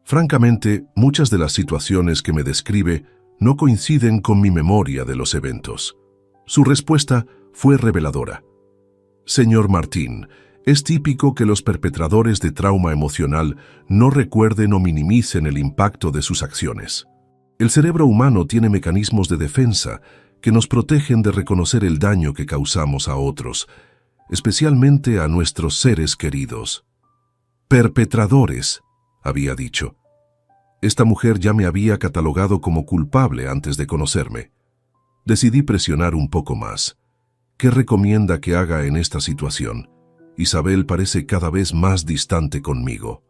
Francamente, muchas de las situaciones que me describe no coinciden con mi memoria de los eventos». Su respuesta fue reveladora. «Señor Martín, es típico que los perpetradores de trauma emocional no recuerden o minimicen el impacto de sus acciones. El cerebro humano tiene mecanismos de defensa que nos protegen de reconocer el daño que causamos a otros, especialmente a nuestros seres queridos». «Perpetradores», había dicho. Esta mujer ya me había catalogado como culpable antes de conocerme. Decidí presionar un poco más. ¿Qué recomienda que haga en esta situación? Isabel parece cada vez más distante conmigo.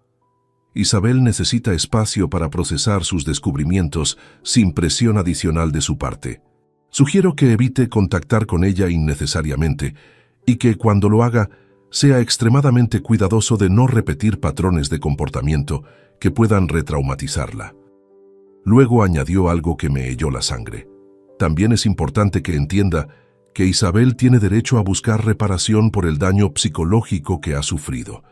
Isabel necesita espacio para procesar sus descubrimientos sin presión adicional de su parte. Sugiero que evite contactar con ella innecesariamente y que cuando lo haga sea extremadamente cuidadoso de no repetir patrones de comportamiento que puedan retraumatizarla. Luego añadió algo que me heló la sangre. También es importante que entienda que Isabel tiene derecho a buscar reparación por el daño psicológico que ha sufrido.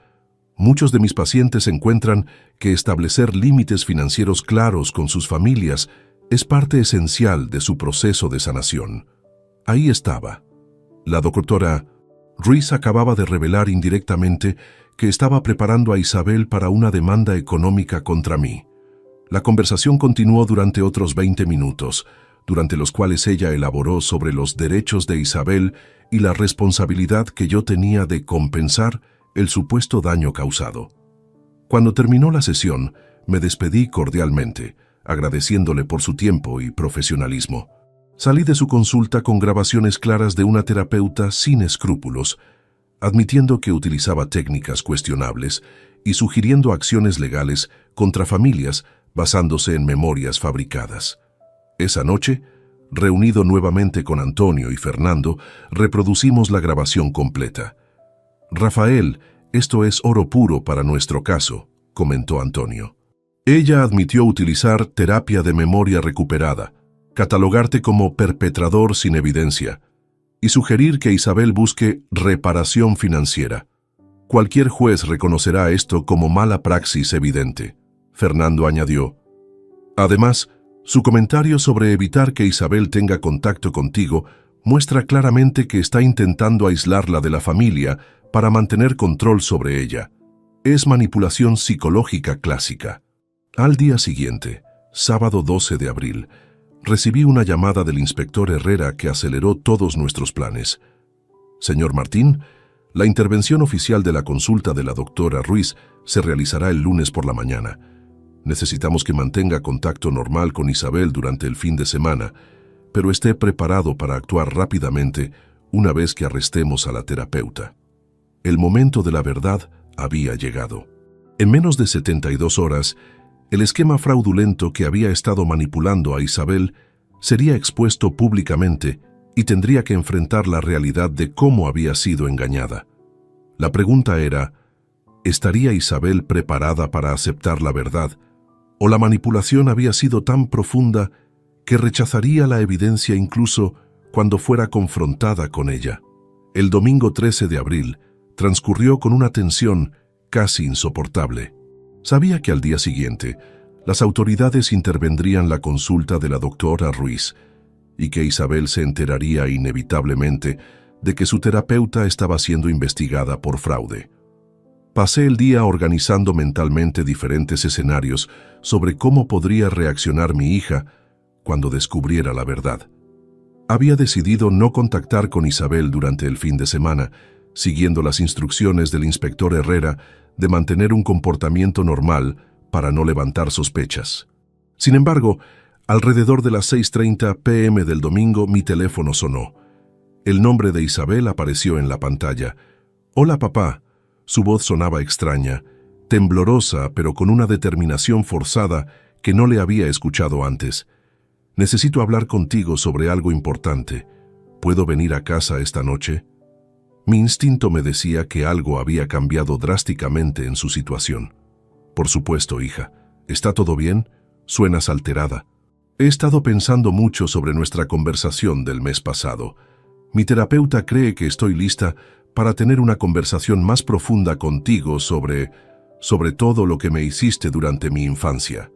Muchos de mis pacientes encuentran que establecer límites financieros claros con sus familias es parte esencial de su proceso de sanación. Ahí estaba. La doctora Ruiz acababa de revelar indirectamente que estaba preparando a Isabel para una demanda económica contra mí. La conversación continuó durante otros 20 minutos, durante los cuales ella elaboró sobre los derechos de Isabel y la responsabilidad que yo tenía de compensar el supuesto daño causado. Cuando terminó la sesión, me despedí cordialmente, agradeciéndole por su tiempo y profesionalismo. Salí de su consulta con grabaciones claras de una terapeuta sin escrúpulos, admitiendo que utilizaba técnicas cuestionables y sugiriendo acciones legales contra familias basándose en memorias fabricadas. Esa noche, reunido nuevamente con Antonio y Fernando, reproducimos la grabación completa. «Rafael, esto es oro puro para nuestro caso», comentó Antonio. Ella admitió utilizar terapia de memoria recuperada, catalogarte como perpetrador sin evidencia y sugerir que Isabel busque reparación financiera. Cualquier juez reconocerá esto como mala praxis evidente. Fernando añadió. Además, su comentario sobre evitar que Isabel tenga contacto contigo muestra claramente que está intentando aislarla de la familia para mantener control sobre ella. Es manipulación psicológica clásica. Al día siguiente, sábado 12 de abril, recibí una llamada del inspector Herrera que aceleró todos nuestros planes. Señor Martín, la intervención oficial de la consulta de la doctora Ruiz se realizará el lunes por la mañana. Necesitamos que mantenga contacto normal con Isabel durante el fin de semana, pero esté preparado para actuar rápidamente una vez que arrestemos a la terapeuta. El momento de la verdad había llegado. En menos de 72 horas, el esquema fraudulento que había estado manipulando a Isabel sería expuesto públicamente y tendría que enfrentar la realidad de cómo había sido engañada. La pregunta era, ¿estaría Isabel preparada para aceptar la verdad? ¿O la manipulación había sido tan profunda que rechazaría la evidencia incluso cuando fuera confrontada con ella? El domingo 13 de abril transcurrió con una tensión casi insoportable. Sabía que al día siguiente las autoridades intervendrían la consulta de la doctora Ruiz y que Isabel se enteraría inevitablemente de que su terapeuta estaba siendo investigada por fraude. Pasé el día organizando mentalmente diferentes escenarios sobre cómo podría reaccionar mi hija cuando descubriera la verdad. Había decidido no contactar con Isabel durante el fin de semana, siguiendo las instrucciones del inspector Herrera de mantener un comportamiento normal para no levantar sospechas. Sin embargo, alrededor de las 6:30 p.m. del domingo mi teléfono sonó. El nombre de Isabel apareció en la pantalla. «Hola, papá». Su voz sonaba extraña, temblorosa, pero con una determinación forzada que no le había escuchado antes. «Necesito hablar contigo sobre algo importante. ¿Puedo venir a casa esta noche?» Mi instinto me decía que algo había cambiado drásticamente en su situación. «Por supuesto, hija. ¿Está todo bien? Suenas alterada». He estado pensando mucho sobre nuestra conversación del mes pasado. Mi terapeuta cree que estoy lista para tener una conversación más profunda contigo sobre todo lo que me hiciste durante mi infancia.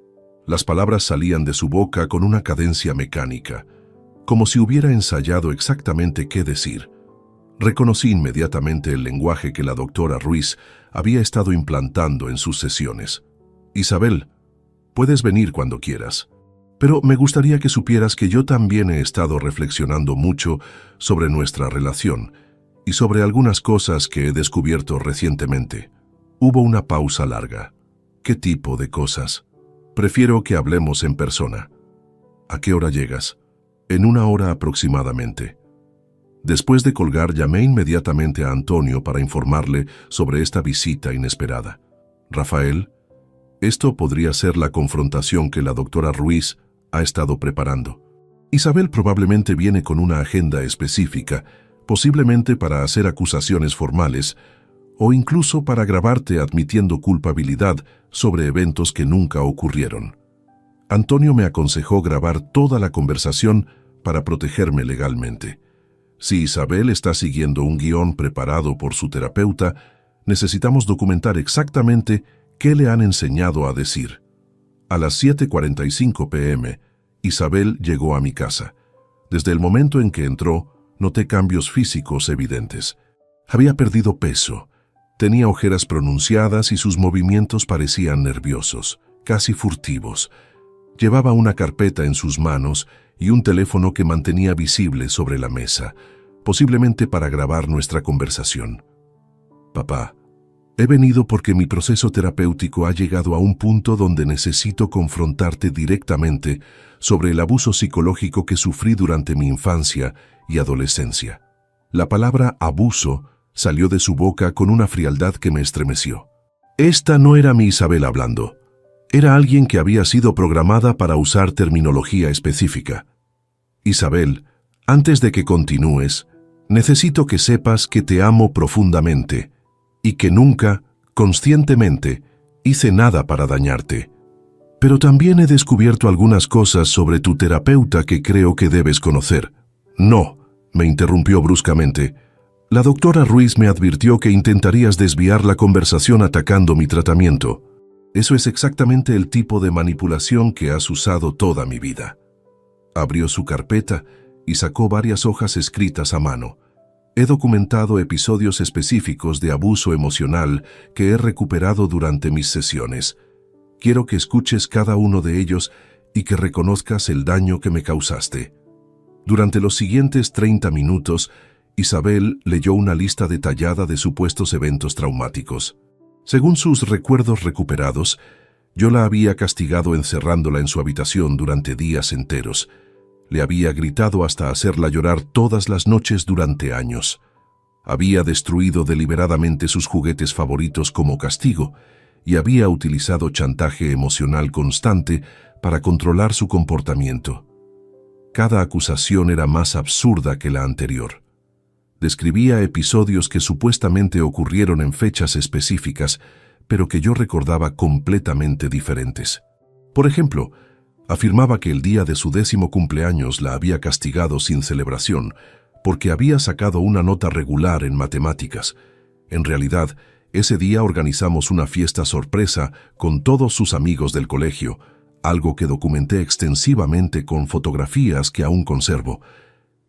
Las palabras salían de su boca con una cadencia mecánica, como si hubiera ensayado exactamente qué decir. Reconocí inmediatamente el lenguaje que la doctora Ruiz había estado implantando en sus sesiones. «Isabel, puedes venir cuando quieras, pero me gustaría que supieras que yo también he estado reflexionando mucho sobre nuestra relación y sobre algunas cosas que he descubierto recientemente». Hubo una pausa larga. «¿Qué tipo de cosas?» «Prefiero que hablemos en persona». «¿A qué hora llegas?» «En 1 hora aproximadamente». Después de colgar, llamé inmediatamente a Antonio para informarle sobre esta visita inesperada. «Rafael, esto podría ser la confrontación que la doctora Ruiz ha estado preparando. Isabel probablemente viene con una agenda específica, posiblemente para hacer acusaciones formales, o incluso para grabarte admitiendo culpabilidad sobre eventos que nunca ocurrieron». Antonio me aconsejó grabar toda la conversación para protegerme legalmente. Si Isabel está siguiendo un guión preparado por su terapeuta, necesitamos documentar exactamente qué le han enseñado a decir. A las 7:45 p.m., Isabel llegó a mi casa. Desde el momento en que entró, noté cambios físicos evidentes. Había perdido peso, tenía ojeras pronunciadas y sus movimientos parecían nerviosos. casi furtivos. Llevaba una carpeta en sus manos y un teléfono que mantenía visible sobre la mesa, posiblemente para grabar nuestra conversación. Papá, he venido porque mi proceso terapéutico ha llegado a un punto donde necesito confrontarte directamente sobre el abuso psicológico que sufrí durante mi infancia y adolescencia. La palabra abuso salió de su boca con una frialdad que me estremeció. Esta no era mi Isabel hablando. Era alguien que había sido programada para usar terminología específica. Isabel, antes de que continúes, necesito que sepas que te amo profundamente y que nunca, conscientemente, hice nada para dañarte. Pero también he descubierto algunas cosas sobre tu terapeuta que creo que debes conocer. No, me interrumpió bruscamente. La doctora Ruiz me advirtió que intentarías desviar la conversación atacando mi tratamiento. Eso es exactamente el tipo de manipulación que has usado toda mi vida. Abrió su carpeta y sacó varias hojas escritas a mano. He documentado episodios específicos de abuso emocional que he recuperado durante mis sesiones. Quiero que escuches cada uno de ellos y que reconozcas el daño que me causaste. Durante los siguientes 30 minutos, Isabel leyó una lista detallada de supuestos eventos traumáticos. Según sus recuerdos recuperados, yo la había castigado encerrándola en su habitación durante días enteros. Le había gritado hasta hacerla llorar todas las noches durante años. Había destruido deliberadamente sus juguetes favoritos como castigo y había utilizado chantaje emocional constante para controlar su comportamiento. Cada acusación era más absurda que la anterior. Describía episodios que supuestamente ocurrieron en fechas específicas, pero que yo recordaba completamente diferentes. Por ejemplo, afirmaba que el día de su 10º cumpleaños la había castigado sin celebración porque había sacado una nota regular en matemáticas. En realidad, ese día organizamos una fiesta sorpresa con todos sus amigos del colegio, algo que documenté extensivamente con fotografías que aún conservo.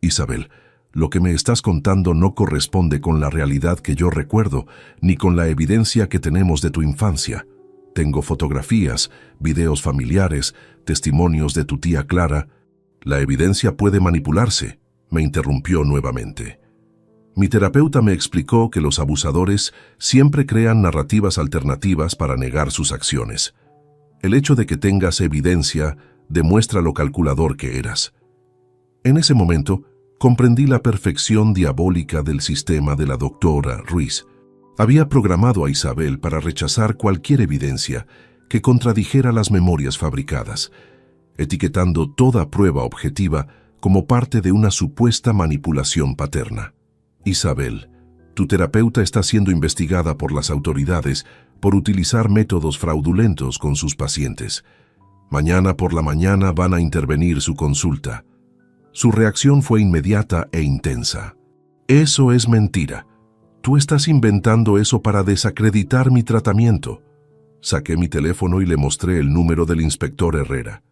Isabel, lo que me estás contando no corresponde con la realidad que yo recuerdo, ni con la evidencia que tenemos de tu infancia. Tengo fotografías, videos familiares, testimonios de tu tía Clara. La evidencia puede manipularse, me interrumpió nuevamente. Mi terapeuta me explicó que los abusadores siempre crean narrativas alternativas para negar sus acciones. El hecho de que tengas evidencia demuestra lo calculador que eras. En ese momento, comprendí la perfección diabólica del sistema de la doctora Ruiz. Había programado a Isabel para rechazar cualquier evidencia que contradijera las memorias fabricadas, etiquetando toda prueba objetiva como parte de una supuesta manipulación paterna. Isabel, tu terapeuta está siendo investigada por las autoridades por utilizar métodos fraudulentos con sus pacientes. Mañana por la mañana van a intervenir su consulta. Su reacción fue inmediata e intensa. Eso es mentira. Tú estás inventando eso para desacreditar mi tratamiento. Saqué mi teléfono y le mostré el número del inspector Herrera.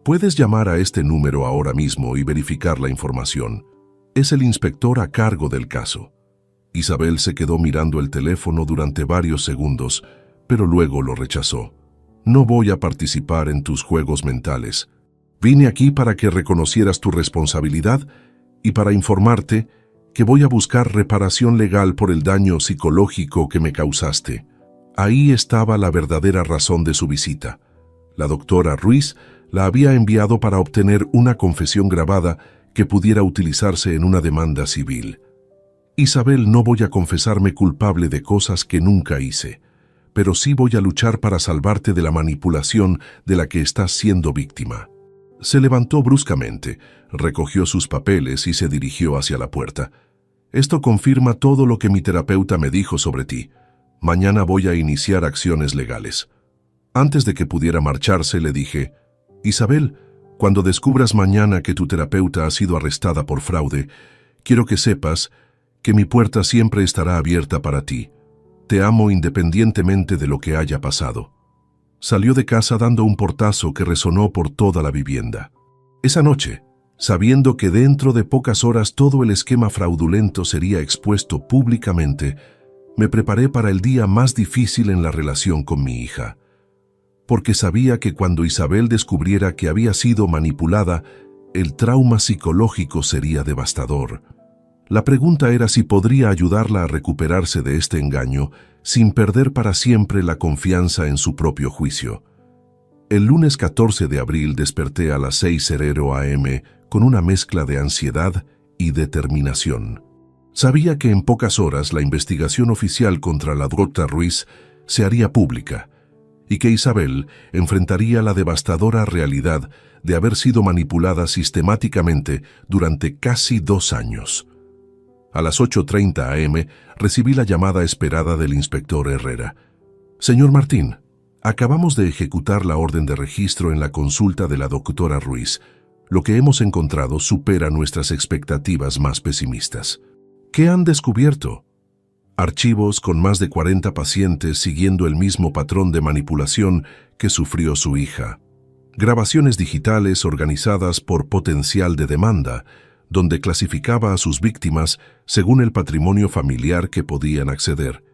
Puedes llamar a este número ahora mismo y verificar la información. Es el inspector a cargo del caso. Isabel se quedó mirando el teléfono durante varios segundos, pero luego lo rechazó. No voy a participar en tus juegos mentales. Vine aquí para que reconocieras tu responsabilidad y para informarte que voy a buscar reparación legal por el daño psicológico que me causaste. Ahí estaba la verdadera razón de su visita. La doctora Ruiz la había enviado para obtener una confesión grabada que pudiera utilizarse en una demanda civil. Isabel, no voy a confesarme culpable de cosas que nunca hice, pero sí voy a luchar para salvarte de la manipulación de la que estás siendo víctima. Se levantó bruscamente, recogió sus papeles y se dirigió hacia la puerta. Esto confirma todo lo que mi terapeuta me dijo sobre ti. Mañana voy a iniciar acciones legales. Antes de que pudiera marcharse, le dije, Isabel, cuando descubras mañana que tu terapeuta ha sido arrestada por fraude, quiero que sepas que mi puerta siempre estará abierta para ti. Te amo independientemente de lo que haya pasado. Salió de casa dando un portazo que resonó por toda la vivienda. Esa noche, sabiendo que dentro de pocas horas todo el esquema fraudulento sería expuesto públicamente, me preparé para el día más difícil en la relación con mi hija. porque sabía que cuando Isabel descubriera que había sido manipulada, el trauma psicológico sería devastador. La pregunta era si podría ayudarla a recuperarse de este engaño sin perder para siempre la confianza en su propio juicio. El lunes 14 de abril desperté a las 6:00 a.m. con una mezcla de ansiedad y determinación. Sabía que en pocas horas la investigación oficial contra la doctora Ruiz se haría pública y que Isabel enfrentaría la devastadora realidad de haber sido manipulada sistemáticamente durante casi 2 años. A las 8:30 a.m. recibí la llamada esperada del inspector Herrera. «Señor Martín, acabamos de ejecutar la orden de registro en la consulta de la doctora Ruiz. Lo que hemos encontrado supera nuestras expectativas más pesimistas». «¿Qué han descubierto?» «Archivos con más de 40 pacientes siguiendo el mismo patrón de manipulación que sufrió su hija. Grabaciones digitales organizadas por potencial de demanda, donde clasificaba a sus víctimas según el patrimonio familiar que podían acceder.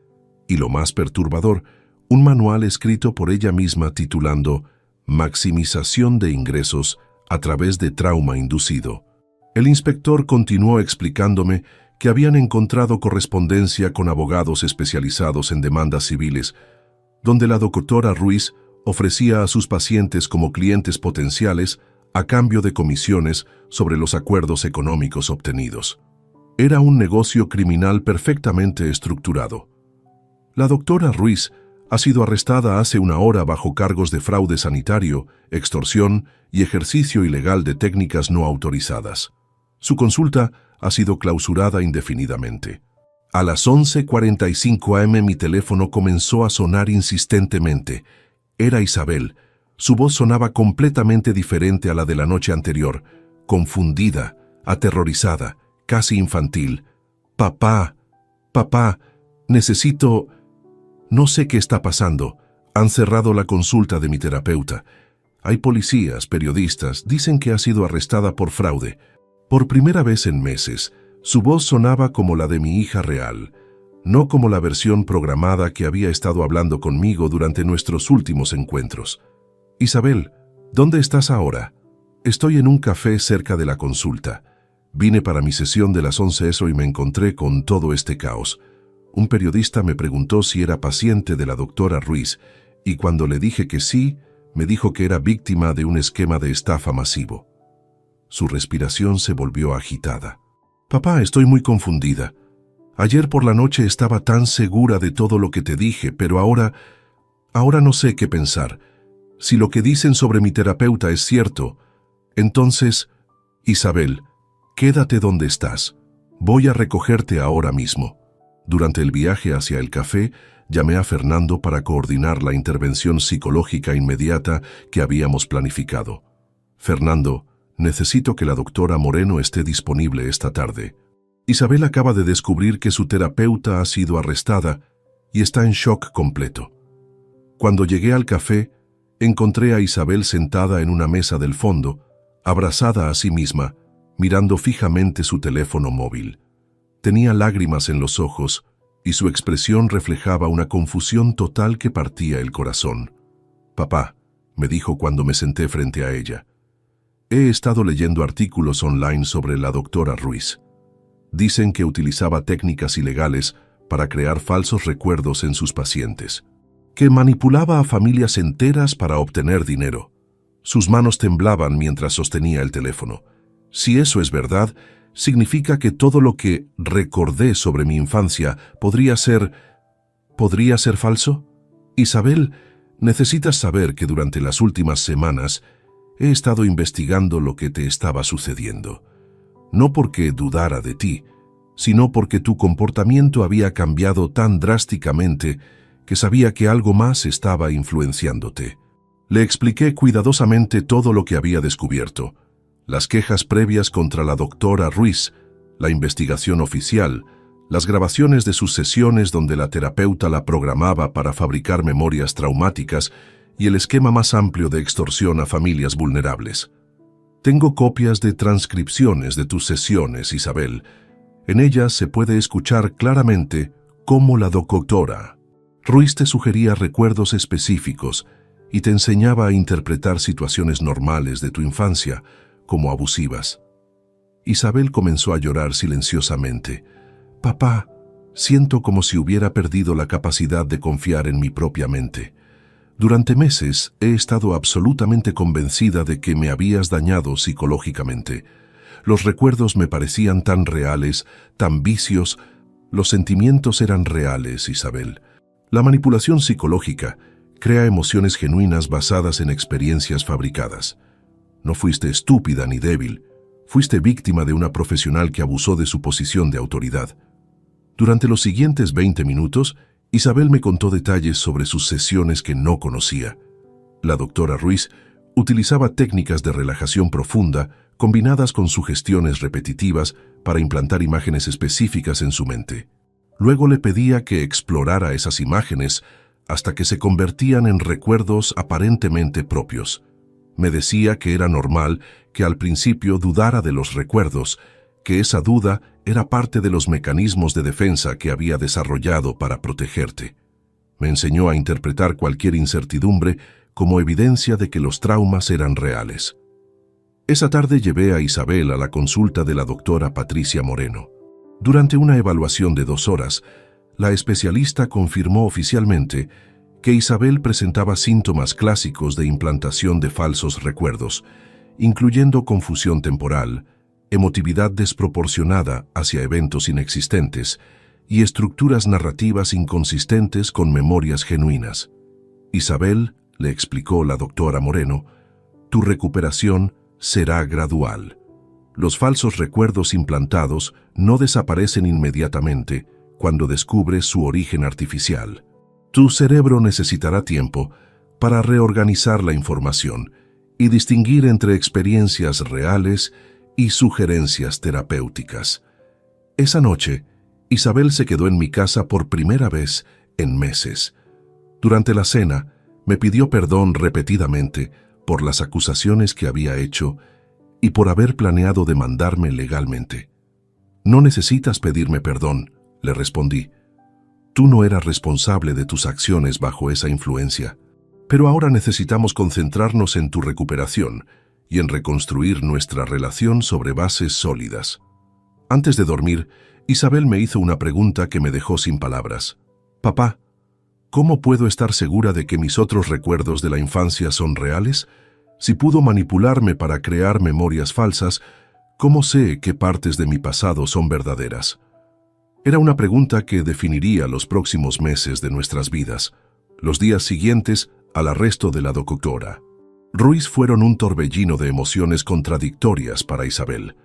Y lo más perturbador, un manual escrito por ella misma titulando «Maximización de ingresos a través de trauma inducido». El inspector continuó explicándome que habían encontrado correspondencia con abogados especializados en demandas civiles, donde la doctora Ruiz ofrecía a sus pacientes como clientes potenciales a cambio de comisiones sobre los acuerdos económicos obtenidos. Era un negocio criminal perfectamente estructurado. La doctora Ruiz ha sido arrestada hace una hora bajo cargos de fraude sanitario, extorsión y ejercicio ilegal de técnicas no autorizadas. Su consulta ha sido clausurada indefinidamente. A las 11:45 a.m. mi teléfono comenzó a sonar insistentemente. Era Isabel. Su voz sonaba completamente diferente a la de la noche anterior, confundida, aterrorizada, casi infantil. «Papá, papá, necesito... No sé qué está pasando. Han cerrado la consulta de mi terapeuta. Hay policías, periodistas, dicen que ha sido arrestada por fraude». Por primera vez en meses, su voz sonaba como la de mi hija real, no como la versión programada que había estado hablando conmigo durante nuestros últimos encuentros. «Isabel, ¿dónde estás ahora?» «Estoy en un café cerca de la consulta. Vine para mi sesión de las 11 y me encontré con todo este caos. Un periodista me preguntó si era paciente de la doctora Ruiz y cuando le dije que sí, me dijo que era víctima de un esquema de estafa masivo». Su respiración se volvió agitada. «Papá, estoy muy confundida. Ayer por la noche estaba tan segura de todo lo que te dije, pero ahora no sé qué pensar. Si lo que dicen sobre mi terapeuta es cierto, entonces, Isabel, quédate donde estás. Voy a recogerte ahora mismo». Durante el viaje hacia el café, llamé a Fernando para coordinar la intervención psicológica inmediata que habíamos planificado. «Fernando, necesito que la doctora Moreno esté disponible esta tarde. Isabel acaba de descubrir que su terapeuta ha sido arrestada y está en shock completo». Cuando llegué al café, encontré a Isabel sentada en una mesa del fondo, abrazada a sí misma, mirando fijamente su teléfono móvil. Tenía lágrimas en los ojos y su expresión reflejaba una confusión total que partía el corazón. «Papá», me dijo cuando me senté frente a ella, «he estado leyendo artículos online sobre la doctora Ruiz. Dicen que utilizaba técnicas ilegales para crear falsos recuerdos en sus pacientes, que manipulaba a familias enteras para obtener dinero». Sus manos temblaban mientras sostenía el teléfono. «Si eso es verdad, significa que todo lo que recordé sobre mi infancia ¿podría ser falso? Isabel, necesitas saber que durante las últimas semanas he estado investigando lo que te estaba sucediendo. No porque dudara de ti, sino porque tu comportamiento había cambiado tan drásticamente que sabía que algo más estaba influenciándote». Le expliqué cuidadosamente todo lo que había descubierto: las quejas previas contra la doctora Ruiz, la investigación oficial, las grabaciones de sus sesiones donde la terapeuta la programaba para fabricar memorias traumáticas y el esquema más amplio de extorsión a familias vulnerables. «Tengo copias de transcripciones de tus sesiones, Isabel. En ellas se puede escuchar claramente cómo la doctora Ruiz te sugería recuerdos específicos y te enseñaba a interpretar situaciones normales de tu infancia como abusivas. Isabel comenzó a llorar silenciosamente. «Papá, siento como si hubiera perdido la capacidad de confiar en mi propia mente. Durante meses he estado absolutamente convencida de que me habías dañado psicológicamente. Los recuerdos me parecían tan reales, tan vicios. Los sentimientos eran reales, Isabel. La manipulación psicológica crea emociones genuinas basadas en experiencias fabricadas. No fuiste estúpida ni débil. Fuiste víctima de una profesional que abusó de su posición de autoridad». Durante los siguientes 20 minutos, Isabel me contó detalles sobre sus sesiones que no conocía. La doctora Ruiz utilizaba técnicas de relajación profunda combinadas con sugestiones repetitivas para implantar imágenes específicas en su mente. Luego le pedía que explorara esas imágenes hasta que se convertían en recuerdos aparentemente propios. Me decía que era normal que al principio dudara de los recuerdos, que esa duda era parte de los mecanismos de defensa que había desarrollado para protegerte. Me enseñó a interpretar cualquier incertidumbre como evidencia de que los traumas eran reales. Esa tarde llevé a Isabel a la consulta de la doctora Patricia Moreno. Durante una evaluación de 2 horas, la especialista confirmó oficialmente que Isabel presentaba síntomas clásicos de implantación de falsos recuerdos, incluyendo confusión temporal, emotividad desproporcionada hacia eventos inexistentes y estructuras narrativas inconsistentes con memorias genuinas. Isabel, le explicó la doctora Moreno, tu recuperación será gradual. Los falsos recuerdos implantados no desaparecen inmediatamente cuando descubres su origen artificial. Tu cerebro necesitará tiempo para reorganizar la información y distinguir entre experiencias reales y sugerencias terapéuticas. Esa noche, Isabel se quedó en mi casa por primera vez en meses. Durante la cena, me pidió perdón repetidamente por las acusaciones que había hecho y por haber planeado demandarme legalmente. «No necesitas pedirme perdón», le respondí. «Tú no eras responsable de tus acciones bajo esa influencia. Pero ahora necesitamos concentrarnos en tu recuperación y en reconstruir nuestra relación sobre bases sólidas». Antes de dormir, Isabel me hizo una pregunta que me dejó sin palabras. «Papá, ¿cómo puedo estar segura de que mis otros recuerdos de la infancia son reales? Si pudo manipularme para crear memorias falsas, ¿cómo sé qué partes de mi pasado son verdaderas?». Era una pregunta que definiría los próximos meses de nuestras vidas, los días siguientes al arresto de la doctora Ruiz fueron un torbellino de emociones contradictorias para Isabel.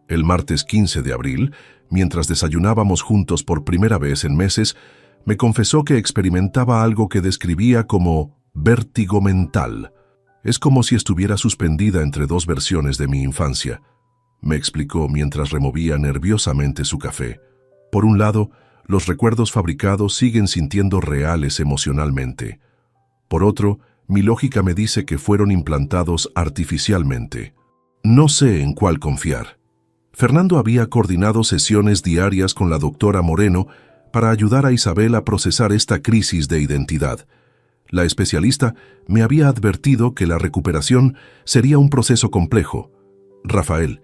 El martes 15 de abril, mientras desayunábamos juntos por primera vez en meses, me confesó que experimentaba algo que describía como vértigo mental. «Es como si estuviera suspendida entre 2 versiones de mi infancia», me explicó mientras removía nerviosamente su café. «Por un lado, los recuerdos fabricados siguen sintiendo reales emocionalmente. Por otro, mi lógica me dice que fueron implantados artificialmente. No sé en cuál confiar». Fernando había coordinado sesiones diarias con la doctora Moreno para ayudar a Isabel a procesar esta crisis de identidad. La especialista me había advertido que la recuperación sería un proceso complejo. «Rafael,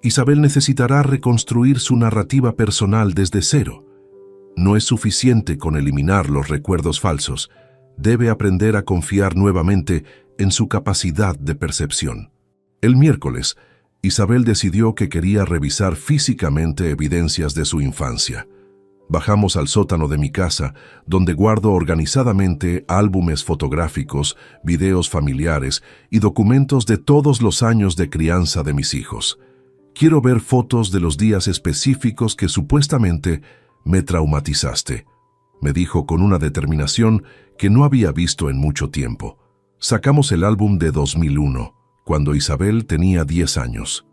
Isabel necesitará reconstruir su narrativa personal desde cero. No es suficiente con eliminar los recuerdos falsos. Debe aprender a confiar nuevamente en su capacidad de percepción». El miércoles, Isabel decidió que quería revisar físicamente evidencias de su infancia. Bajamos al sótano de mi casa, donde guardo organizadamente álbumes fotográficos, videos familiares y documentos de todos los años de crianza de mis hijos. «Quiero ver fotos de los días específicos que supuestamente me traumatizaste», me dijo con una determinación que no había visto en mucho tiempo. Sacamos el álbum de 2001, cuando Isabel tenía 10 años.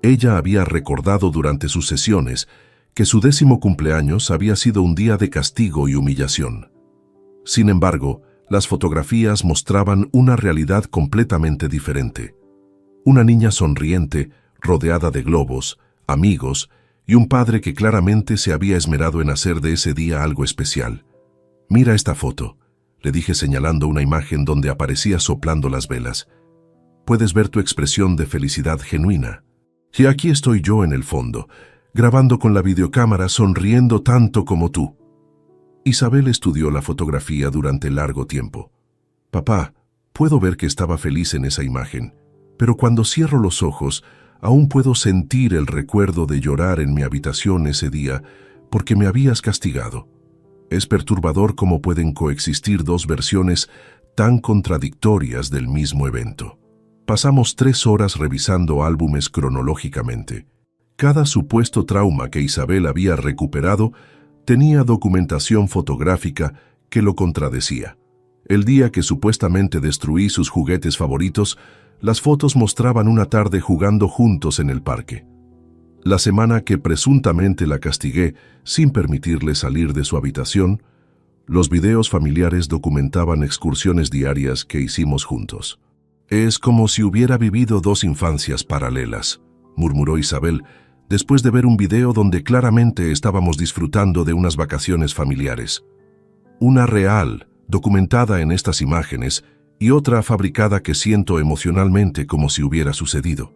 Ella había recordado durante sus sesiones que su 10º cumpleaños había sido un día de castigo y humillación. Sin embargo, las fotografías mostraban una realidad completamente diferente. Una niña sonriente, rodeada de globos, amigos y un padre que claramente se había esmerado en hacer de ese día algo especial. «Mira esta foto», le dije señalando una imagen donde aparecía soplando las velas. Puedes ver tu expresión de felicidad genuina. Y aquí estoy yo en el fondo, grabando con la videocámara, sonriendo tanto como tú. Isabel estudió la fotografía durante largo tiempo. Papá, puedo ver que estaba feliz en esa imagen, pero cuando cierro los ojos, aún puedo sentir el recuerdo de llorar en mi habitación ese día porque me habías castigado. Es perturbador cómo pueden coexistir dos versiones tan contradictorias del mismo evento. Pasamos 3 horas revisando álbumes cronológicamente. Cada supuesto trauma que Isabel había recuperado tenía documentación fotográfica que lo contradecía. El día que supuestamente destruí sus juguetes favoritos, las fotos mostraban una tarde jugando juntos en el parque. La semana que presuntamente la castigué sin permitirle salir de su habitación, los videos familiares documentaban excursiones diarias que hicimos juntos. Es como si hubiera vivido 2 infancias paralelas, murmuró Isabel, después de ver un video donde claramente estábamos disfrutando de unas vacaciones familiares. Una real, documentada en estas imágenes, y otra fabricada que siento emocionalmente como si hubiera sucedido.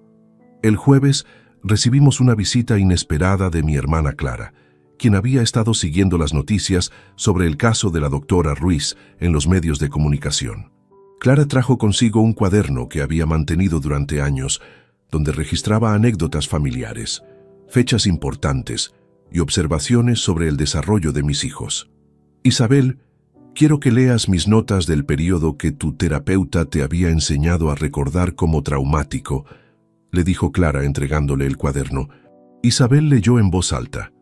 El jueves recibimos una visita inesperada de mi hermana Clara, quien había estado siguiendo las noticias sobre el caso de la doctora Ruiz en los medios de comunicación. Clara trajo consigo un cuaderno que había mantenido durante años, donde registraba anécdotas familiares, fechas importantes y observaciones sobre el desarrollo de mis hijos. Isabel, quiero que leas mis notas del periodo que tu terapeuta te había enseñado a recordar como traumático, le dijo Clara entregándole el cuaderno. Isabel leyó en voz alta.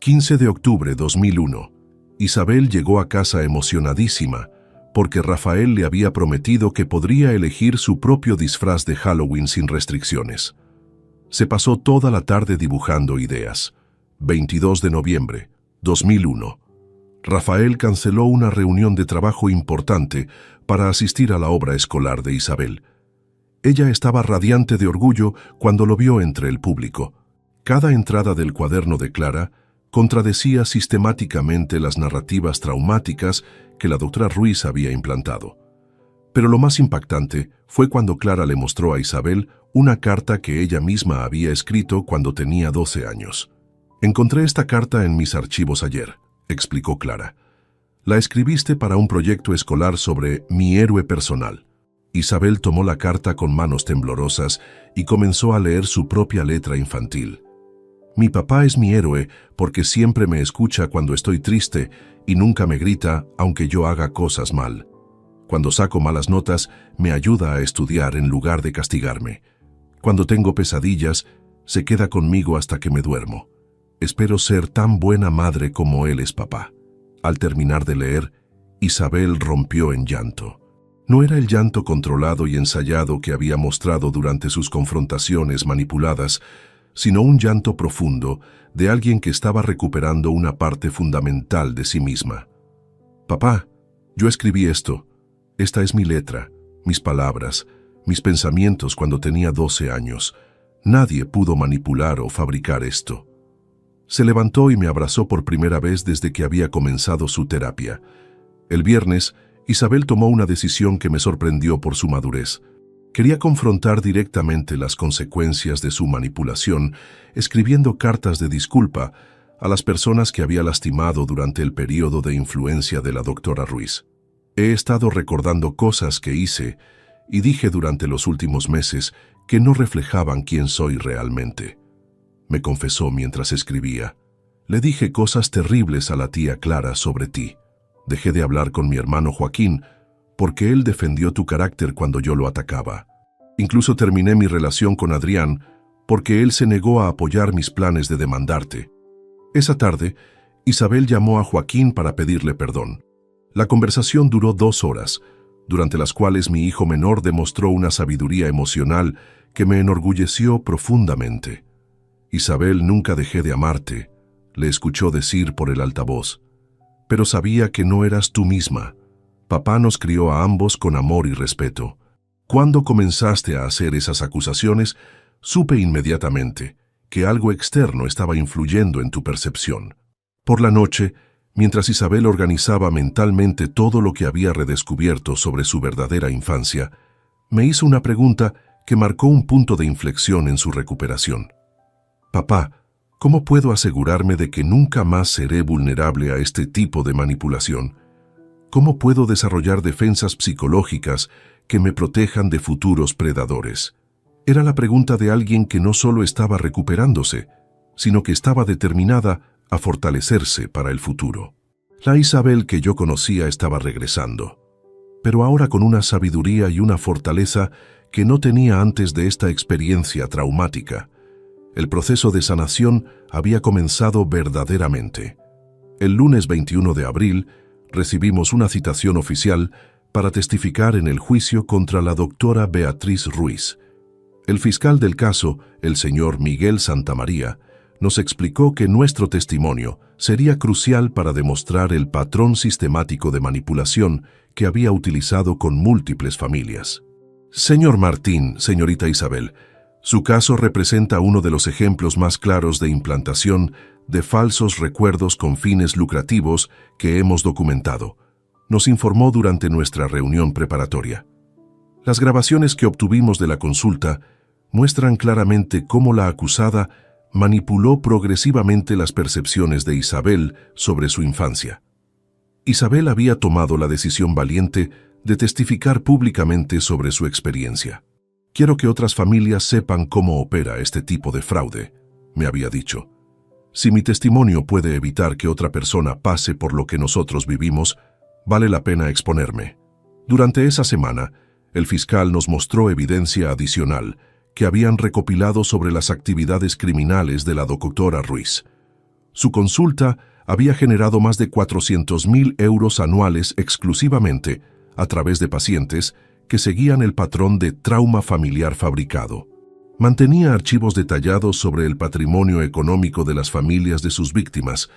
15 de octubre 2001. Isabel llegó a casa emocionadísima porque Rafael le había prometido que podría elegir su propio disfraz de Halloween sin restricciones. Se pasó toda la tarde dibujando ideas. 22 de noviembre 2001. Rafael canceló una reunión de trabajo importante para asistir a la obra escolar de Isabel. Ella estaba radiante de orgullo cuando lo vio entre el público. Cada entrada del cuaderno de Clara contradecía sistemáticamente las narrativas traumáticas que la doctora Ruiz había implantado. Pero lo más impactante fue cuando Clara le mostró a Isabel una carta que ella misma había escrito cuando tenía 12 años. Encontré esta carta en mis archivos ayer, explicó Clara. La escribiste para un proyecto escolar sobre mi héroe personal. Isabel tomó la carta con manos temblorosas y comenzó a leer su propia letra infantil. Mi papá es mi héroe porque siempre me escucha cuando estoy triste y nunca me grita aunque yo haga cosas mal. Cuando saco malas notas, me ayuda a estudiar en lugar de castigarme. Cuando tengo pesadillas, se queda conmigo hasta que me duermo. Espero ser tan buena madre como él es papá. Al terminar de leer, Isabel rompió en llanto. No era el llanto controlado y ensayado que había mostrado durante sus confrontaciones manipuladas, sino un llanto profundo de alguien que estaba recuperando una parte fundamental de sí misma. Papá, yo escribí esto. Esta es mi letra, mis palabras, mis pensamientos cuando tenía 12 años. Nadie pudo manipular o fabricar esto. Se levantó y me abrazó por primera vez desde que había comenzado su terapia. El viernes, Isabel tomó una decisión que me sorprendió por su madurez. Quería confrontar directamente las consecuencias de su manipulación, escribiendo cartas de disculpa a las personas que había lastimado durante el periodo de influencia de la doctora Ruiz. He estado recordando cosas que hice y dije durante los últimos meses que no reflejaban quién soy realmente. Me confesó mientras escribía. Le dije cosas terribles a la tía Clara sobre ti. Dejé de hablar con mi hermano Joaquín porque él defendió tu carácter cuando yo lo atacaba. Incluso terminé mi relación con Adrián porque él se negó a apoyar mis planes de demandarte. Esa tarde, Isabel llamó a Joaquín para pedirle perdón. La conversación duró 2 horas, durante las cuales mi hijo menor demostró una sabiduría emocional que me enorgulleció profundamente. Isabel, nunca dejé de amarte, le escuchó decir por el altavoz. Pero sabía que no eras tú misma. Papá nos crió a ambos con amor y respeto. Cuando comenzaste a hacer esas acusaciones, supe inmediatamente que algo externo estaba influyendo en tu percepción. Por la noche, Mientras Isabel organizaba mentalmente todo lo que había redescubierto sobre su verdadera infancia, me hizo una pregunta que marcó un punto de inflexión en su recuperación. Papá, ¿cómo puedo asegurarme de que nunca más seré vulnerable a este tipo de manipulación? ¿Cómo puedo desarrollar defensas psicológicas que me protejan de futuros predadores? Era la pregunta de alguien que no solo estaba recuperándose, sino que estaba determinada a fortalecerse para el futuro. La Isabel que yo conocía estaba regresando, pero ahora con una sabiduría y una fortaleza que no tenía antes de esta experiencia traumática. El proceso de sanación había comenzado verdaderamente. El lunes 21 de abril recibimos una citación oficial para testificar en el juicio contra la doctora Beatriz Ruiz. El fiscal del caso, el señor Miguel Santamaría, nos explicó que nuestro testimonio sería crucial para demostrar el patrón sistemático de manipulación que había utilizado con múltiples familias. Señor Martín, señorita Isabel, su caso representa uno de los ejemplos más claros de implantación de falsos recuerdos con fines lucrativos que hemos documentado, nos informó durante nuestra reunión preparatoria. Las grabaciones que obtuvimos de la consulta muestran claramente cómo la acusada manipuló progresivamente las percepciones de Isabel sobre su infancia. Isabel había tomado la decisión valiente de testificar públicamente sobre su experiencia. Quiero que otras familias sepan cómo opera este tipo de fraude, me había dicho. Si mi testimonio puede evitar que otra persona pase por lo que nosotros vivimos, vale la pena exponerme. Durante esa semana, el fiscal nos mostró evidencia adicional que habían recopilado sobre las actividades criminales de la doctora Ruiz. Su consulta había generado más de 400.000 euros anuales exclusivamente a través de pacientes que seguían el patrón de trauma familiar fabricado. Mantenía archivos detallados sobre el patrimonio económico de las familias de sus víctimas,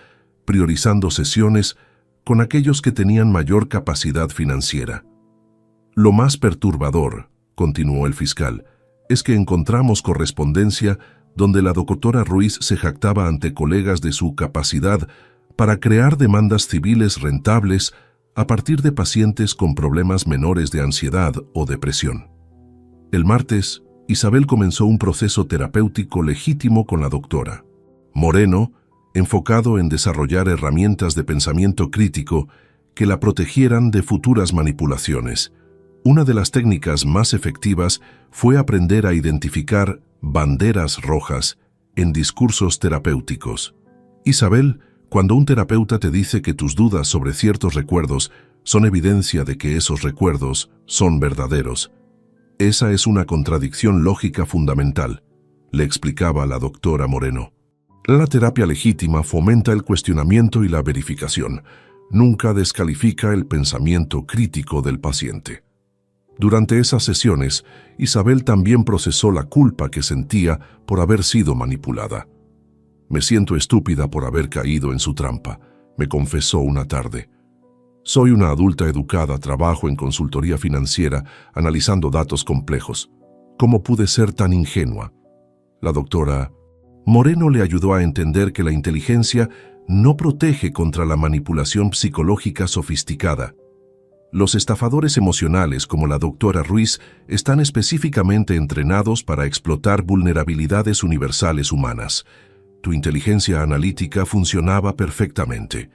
priorizando sesiones con aquellos que tenían mayor capacidad financiera. Lo más perturbador, continuó el fiscal, es que encontramos correspondencia donde la doctora Ruiz se jactaba ante colegas de su capacidad para crear demandas civiles rentables a partir de pacientes con problemas menores de ansiedad o depresión. El martes, Isabel comenzó un proceso terapéutico legítimo con la doctora Moreno, enfocado en desarrollar herramientas de pensamiento crítico que la protegieran de futuras manipulaciones. Una de las técnicas más efectivas fue aprender a identificar banderas rojas en discursos terapéuticos. Isabel, cuando un terapeuta te dice que tus dudas sobre ciertos recuerdos son evidencia de que esos recuerdos son verdaderos, esa es una contradicción lógica fundamental, le explicaba la doctora Moreno. La terapia legítima fomenta el cuestionamiento y la verificación, nunca descalifica el pensamiento crítico del paciente. Durante esas sesiones, Isabel también procesó la culpa que sentía por haber sido manipulada. Me siento estúpida por haber caído en su trampa, me confesó una tarde. Soy una adulta educada, trabajo en consultoría financiera, analizando datos complejos. ¿Cómo pude ser tan ingenua? La doctora Moreno le ayudó a entender que la inteligencia no protege contra la manipulación psicológica sofisticada. Los estafadores emocionales como la doctora Ruiz están específicamente entrenados para explotar vulnerabilidades universales humanas. Tu inteligencia analítica funcionaba perfectamente.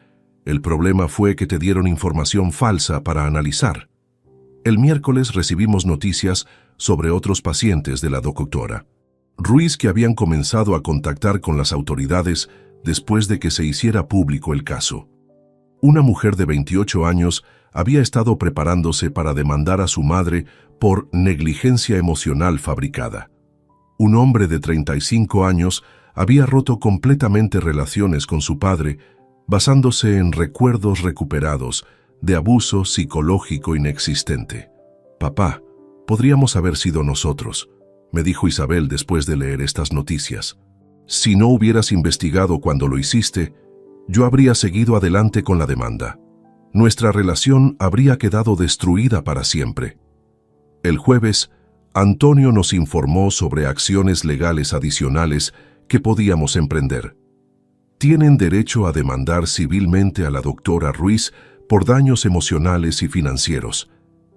El problema fue que te dieron información falsa para analizar. El miércoles recibimos noticias sobre otros pacientes de la doctora Ruiz que habían comenzado a contactar con las autoridades después de que se hiciera público el caso. Una mujer de 28 años había estado preparándose para demandar a su madre por negligencia emocional fabricada. Un hombre de 35 años había roto completamente relaciones con su padre, basándose en recuerdos recuperados de abuso psicológico inexistente. Papá, podríamos haber sido nosotros, me dijo Isabel después de leer estas noticias. Si no hubieras investigado cuando lo hiciste, yo habría seguido adelante con la demanda. Nuestra relación habría quedado destruida para siempre. El jueves, Antonio nos informó sobre acciones legales adicionales que podíamos emprender. Tienen derecho a demandar civilmente a la doctora Ruiz por daños emocionales y financieros.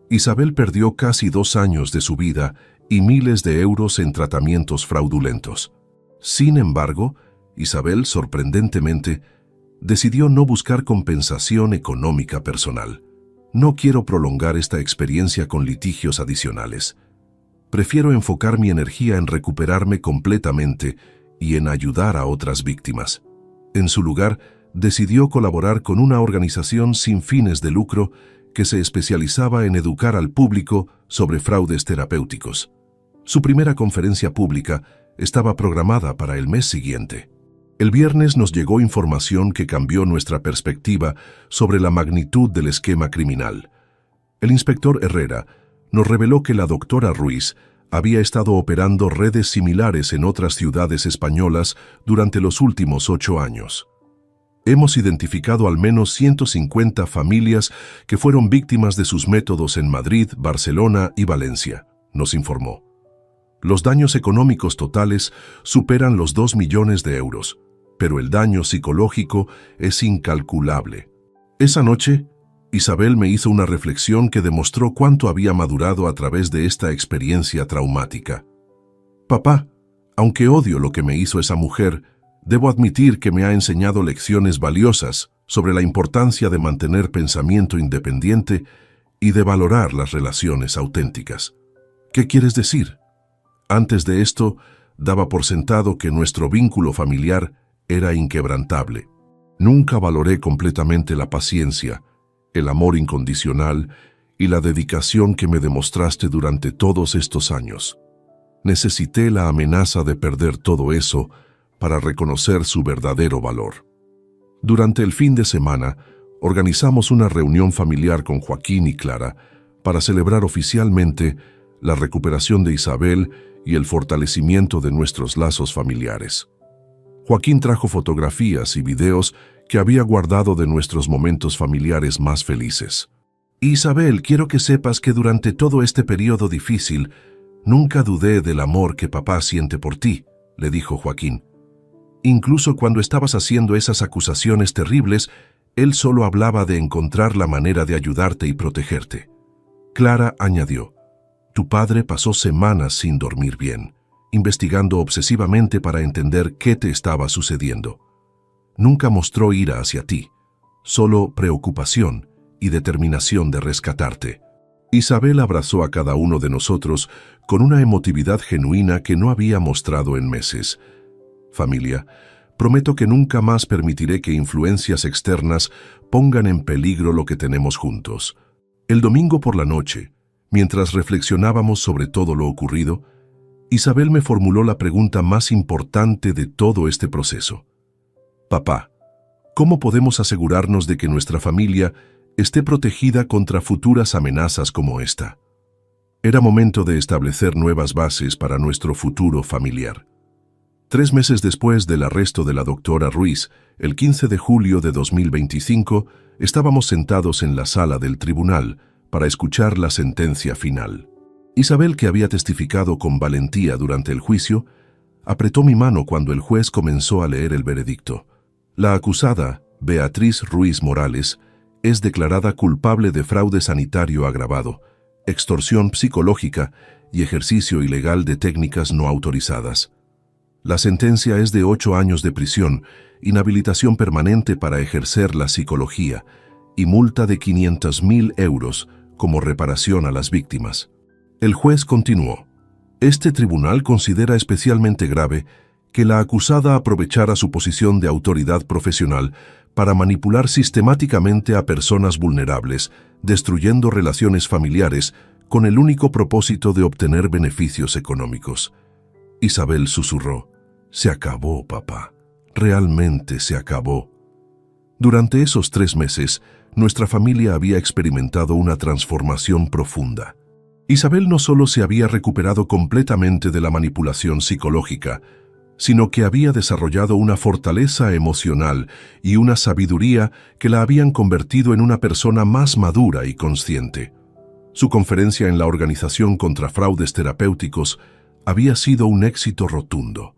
Isabel perdió casi 2 años de su vida y miles de euros en tratamientos fraudulentos. Sin embargo, Isabel, sorprendentemente, decidió no buscar compensación económica personal. No quiero prolongar esta experiencia con litigios adicionales. Prefiero enfocar mi energía en recuperarme completamente y en ayudar a otras víctimas. En su lugar, decidió colaborar con una organización sin fines de lucro que se especializaba en educar al público sobre fraudes terapéuticos. Su primera conferencia pública estaba programada para el mes siguiente. El viernes nos llegó información que cambió nuestra perspectiva sobre la magnitud del esquema criminal. El inspector Herrera nos reveló que la doctora Ruiz había estado operando redes similares en otras ciudades españolas durante los últimos 8 años. Hemos identificado al menos 150 familias que fueron víctimas de sus métodos en Madrid, Barcelona y Valencia, nos informó. Los daños económicos totales superan los 2 millones de euros, pero el daño psicológico es incalculable. Esa noche, Isabel me hizo una reflexión que demostró cuánto había madurado a través de esta experiencia traumática. Papá, aunque odio lo que me hizo esa mujer, debo admitir que me ha enseñado lecciones valiosas sobre la importancia de mantener pensamiento independiente y de valorar las relaciones auténticas. ¿Qué quieres decir? Antes de esto, daba por sentado que nuestro vínculo familiar era inquebrantable. Nunca valoré completamente la paciencia, el amor incondicional y la dedicación que me demostraste durante todos estos años. Necesité la amenaza de perder todo eso para reconocer su verdadero valor. Durante el fin de semana, organizamos una reunión familiar con Joaquín y Clara para celebrar oficialmente la recuperación de Isabel y el fortalecimiento de nuestros lazos familiares. Joaquín trajo fotografías y videos que había guardado de nuestros momentos familiares más felices. Isabel, quiero que sepas que durante todo este periodo difícil, nunca dudé del amor que papá siente por ti, le dijo Joaquín. Incluso cuando estabas haciendo esas acusaciones terribles, él solo hablaba de encontrar la manera de ayudarte y protegerte. Clara añadió, tu padre pasó semanas sin dormir bien, investigando obsesivamente para entender qué te estaba sucediendo. Nunca mostró ira hacia ti, solo preocupación y determinación de rescatarte. Isabel abrazó a cada uno de nosotros con una emotividad genuina que no había mostrado en meses. Familia, prometo que nunca más permitiré que influencias externas pongan en peligro lo que tenemos juntos. El domingo por la noche, mientras reflexionábamos sobre todo lo ocurrido, Isabel me formuló la pregunta más importante de todo este proceso. Papá, ¿cómo podemos asegurarnos de que nuestra familia esté protegida contra futuras amenazas como esta? Era momento de establecer nuevas bases para nuestro futuro familiar. 3 meses después del arresto de la doctora Ruiz, el 15 de julio de 2025, estábamos sentados en la sala del tribunal para escuchar la sentencia final. Isabel, que había testificado con valentía durante el juicio, apretó mi mano cuando el juez comenzó a leer el veredicto. La acusada, Beatriz Ruiz Morales, es declarada culpable de fraude sanitario agravado, extorsión psicológica y ejercicio ilegal de técnicas no autorizadas. La sentencia es de 8 años de prisión, inhabilitación permanente para ejercer la psicología y multa de 500.000 euros como reparación a las víctimas. El juez continuó. Este tribunal considera especialmente grave que la acusada aprovechara su posición de autoridad profesional para manipular sistemáticamente a personas vulnerables, destruyendo relaciones familiares con el único propósito de obtener beneficios económicos. Isabel susurró, «Se acabó, papá. Realmente se acabó». Durante esos 3 meses, nuestra familia había experimentado una transformación profunda. Isabel no solo se había recuperado completamente de la manipulación psicológica, sino que había desarrollado una fortaleza emocional y una sabiduría que la habían convertido en una persona más madura y consciente. Su conferencia en la Organización contra Fraudes Terapéuticos había sido un éxito rotundo.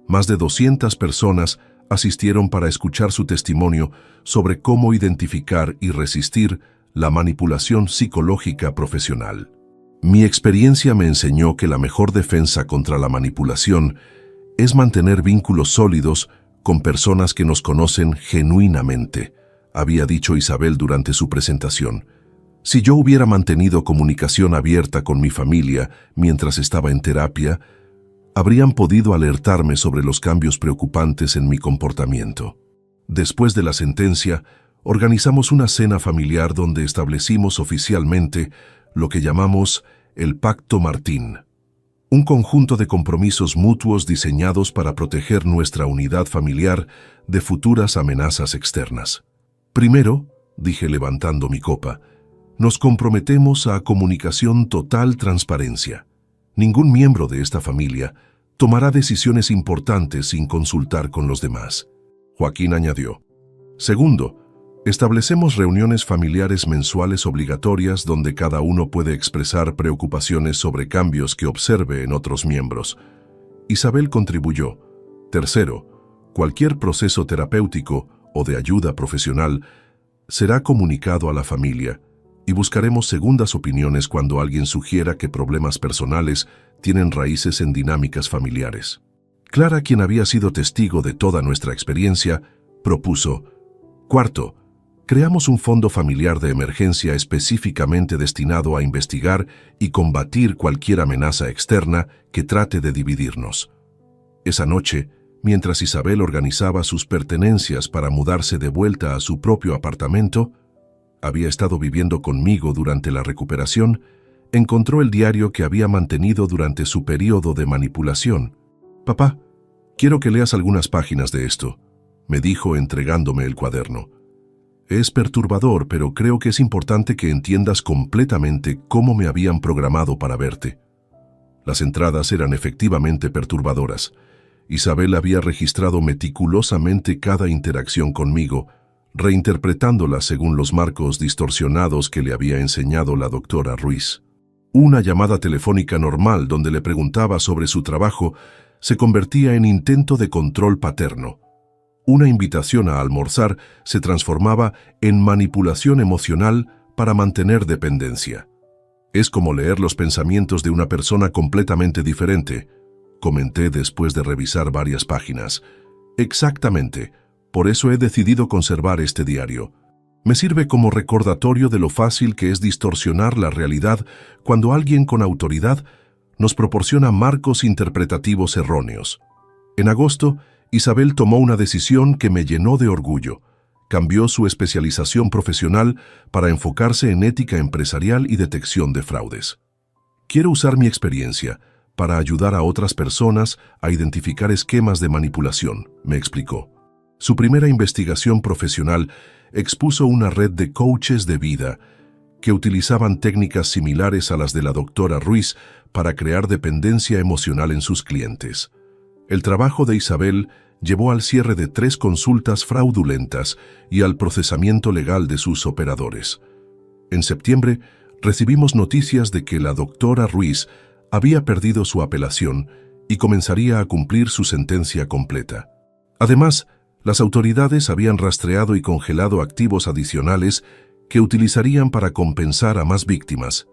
Más de 200 personas asistieron para escuchar su testimonio sobre cómo identificar y resistir la manipulación psicológica profesional. Mi experiencia me enseñó que la mejor defensa contra la manipulación es mantener vínculos sólidos con personas que nos conocen genuinamente, había dicho Isabel durante su presentación. Si yo hubiera mantenido comunicación abierta con mi familia mientras estaba en terapia, habrían podido alertarme sobre los cambios preocupantes en mi comportamiento. Después de la sentencia, organizamos una cena familiar donde establecimos oficialmente lo que llamamos el Pacto Martín, un conjunto de compromisos mutuos diseñados para proteger nuestra unidad familiar de futuras amenazas externas. Primero, dije levantando mi copa, nos comprometemos a comunicación total transparencia. Ningún miembro de esta familia tomará decisiones importantes sin consultar con los demás. Joaquín añadió. Segundo, establecemos reuniones familiares mensuales obligatorias donde cada uno puede expresar preocupaciones sobre cambios que observe en otros miembros. Isabel contribuyó. Tercero, cualquier proceso terapéutico o de ayuda profesional será comunicado a la familia y buscaremos segundas opiniones cuando alguien sugiera que problemas personales tienen raíces en dinámicas familiares. Clara, quien había sido testigo de toda nuestra experiencia, propuso. Cuarto, creamos un fondo familiar de emergencia específicamente destinado a investigar y combatir cualquier amenaza externa que trate de dividirnos. Esa noche, mientras Isabel organizaba sus pertenencias para mudarse de vuelta a su propio apartamento, había estado viviendo conmigo durante la recuperación, encontró el diario que había mantenido durante su periodo de manipulación. «Papá, quiero que leas algunas páginas de esto», me dijo entregándome el cuaderno. «Es perturbador, pero creo que es importante que entiendas completamente cómo me habían programado para verte». Las entradas eran efectivamente perturbadoras. Isabel había registrado meticulosamente cada interacción conmigo, reinterpretándola según los marcos distorsionados que le había enseñado la doctora Ruiz. Una llamada telefónica normal donde le preguntaba sobre su trabajo se convertía en intento de control paterno. Una invitación a almorzar se transformaba en manipulación emocional para mantener dependencia. «Es como leer los pensamientos de una persona completamente diferente», comenté después de revisar varias páginas. «Exactamente. Por eso he decidido conservar este diario. Me sirve como recordatorio de lo fácil que es distorsionar la realidad cuando alguien con autoridad nos proporciona marcos interpretativos erróneos». En agosto, Isabel tomó una decisión que me llenó de orgullo. Cambió su especialización profesional para enfocarse en ética empresarial y detección de fraudes. «Quiero usar mi experiencia para ayudar a otras personas a identificar esquemas de manipulación», me explicó. Su primera investigación profesional expuso una red de coaches de vida que utilizaban técnicas similares a las de la doctora Ruiz para crear dependencia emocional en sus clientes. El trabajo de Isabel llevó al cierre de 3 consultas fraudulentas y al procesamiento legal de sus operadores. En septiembre, recibimos noticias de que la doctora Ruiz había perdido su apelación y comenzaría a cumplir su sentencia completa. Además, las autoridades habían rastreado y congelado activos adicionales que utilizarían para compensar a más víctimas.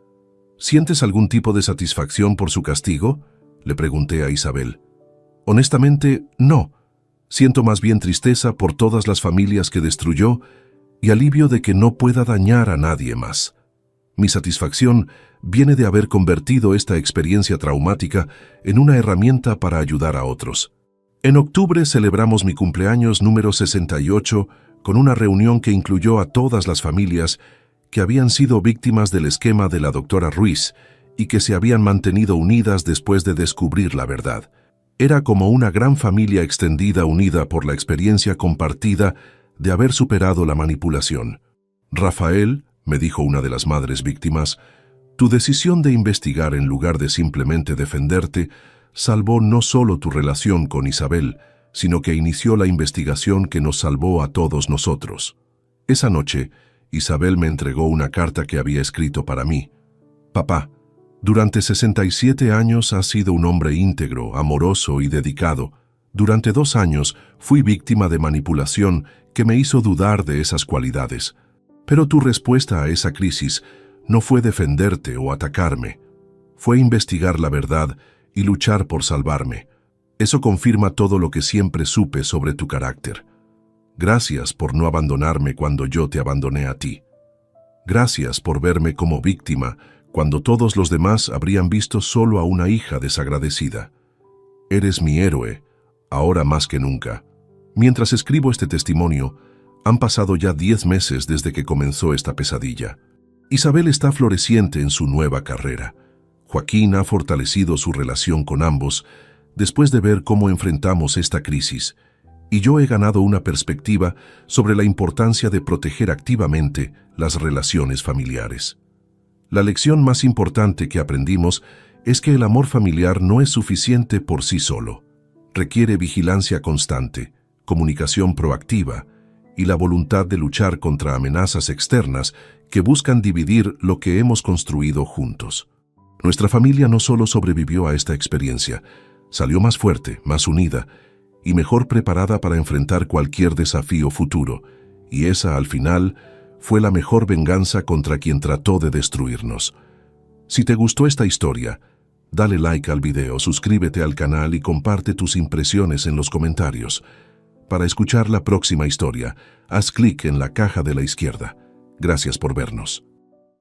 «¿Sientes algún tipo de satisfacción por su castigo?», le pregunté a Isabel. «Honestamente, no. Siento más bien tristeza por todas las familias que destruyó y alivio de que no pueda dañar a nadie más. Mi satisfacción viene de haber convertido esta experiencia traumática en una herramienta para ayudar a otros». En octubre celebramos mi cumpleaños número 68 con una reunión que incluyó a todas las familias que habían sido víctimas del esquema de la doctora Ruiz y que se habían mantenido unidas después de descubrir la verdad. Era como una gran familia extendida unida por la experiencia compartida de haber superado la manipulación. «Rafael», me dijo una de las madres víctimas, «tu decisión de investigar en lugar de simplemente defenderte salvó no solo tu relación con Isabel, sino que inició la investigación que nos salvó a todos nosotros». Esa noche, Isabel me entregó una carta que había escrito para mí. «Papá, durante 67 años has sido un hombre íntegro, amoroso y dedicado, Durante 2 años fui víctima de manipulación que me hizo dudar de esas cualidades. Pero tu respuesta a esa crisis no fue defenderte o atacarme. Fue investigar la verdad y luchar por salvarme. Eso confirma todo lo que siempre supe sobre tu carácter. Gracias por no abandonarme cuando yo te abandoné a ti. Gracias por verme como víctima cuando todos los demás habrían visto solo a una hija desagradecida. Eres mi héroe, ahora más que nunca. Mientras escribo este testimonio, han pasado ya 10 meses desde que comenzó esta pesadilla. Isabel está floreciente en su nueva carrera. Joaquín ha fortalecido su relación con ambos después de ver cómo enfrentamos esta crisis, y yo he ganado una perspectiva sobre la importancia de proteger activamente las relaciones familiares. La lección más importante que aprendimos es que el amor familiar no es suficiente por sí solo. Requiere vigilancia constante, comunicación proactiva y la voluntad de luchar contra amenazas externas que buscan dividir lo que hemos construido juntos. Nuestra familia no solo sobrevivió a esta experiencia, salió más fuerte, más unida y mejor preparada para enfrentar cualquier desafío futuro, y esa, al final, fue la mejor venganza contra quien trató de destruirnos. Si te gustó esta historia, dale like al video, suscríbete al canal y comparte tus impresiones en los comentarios. Para escuchar la próxima historia, haz clic en la caja de la izquierda. Gracias por vernos.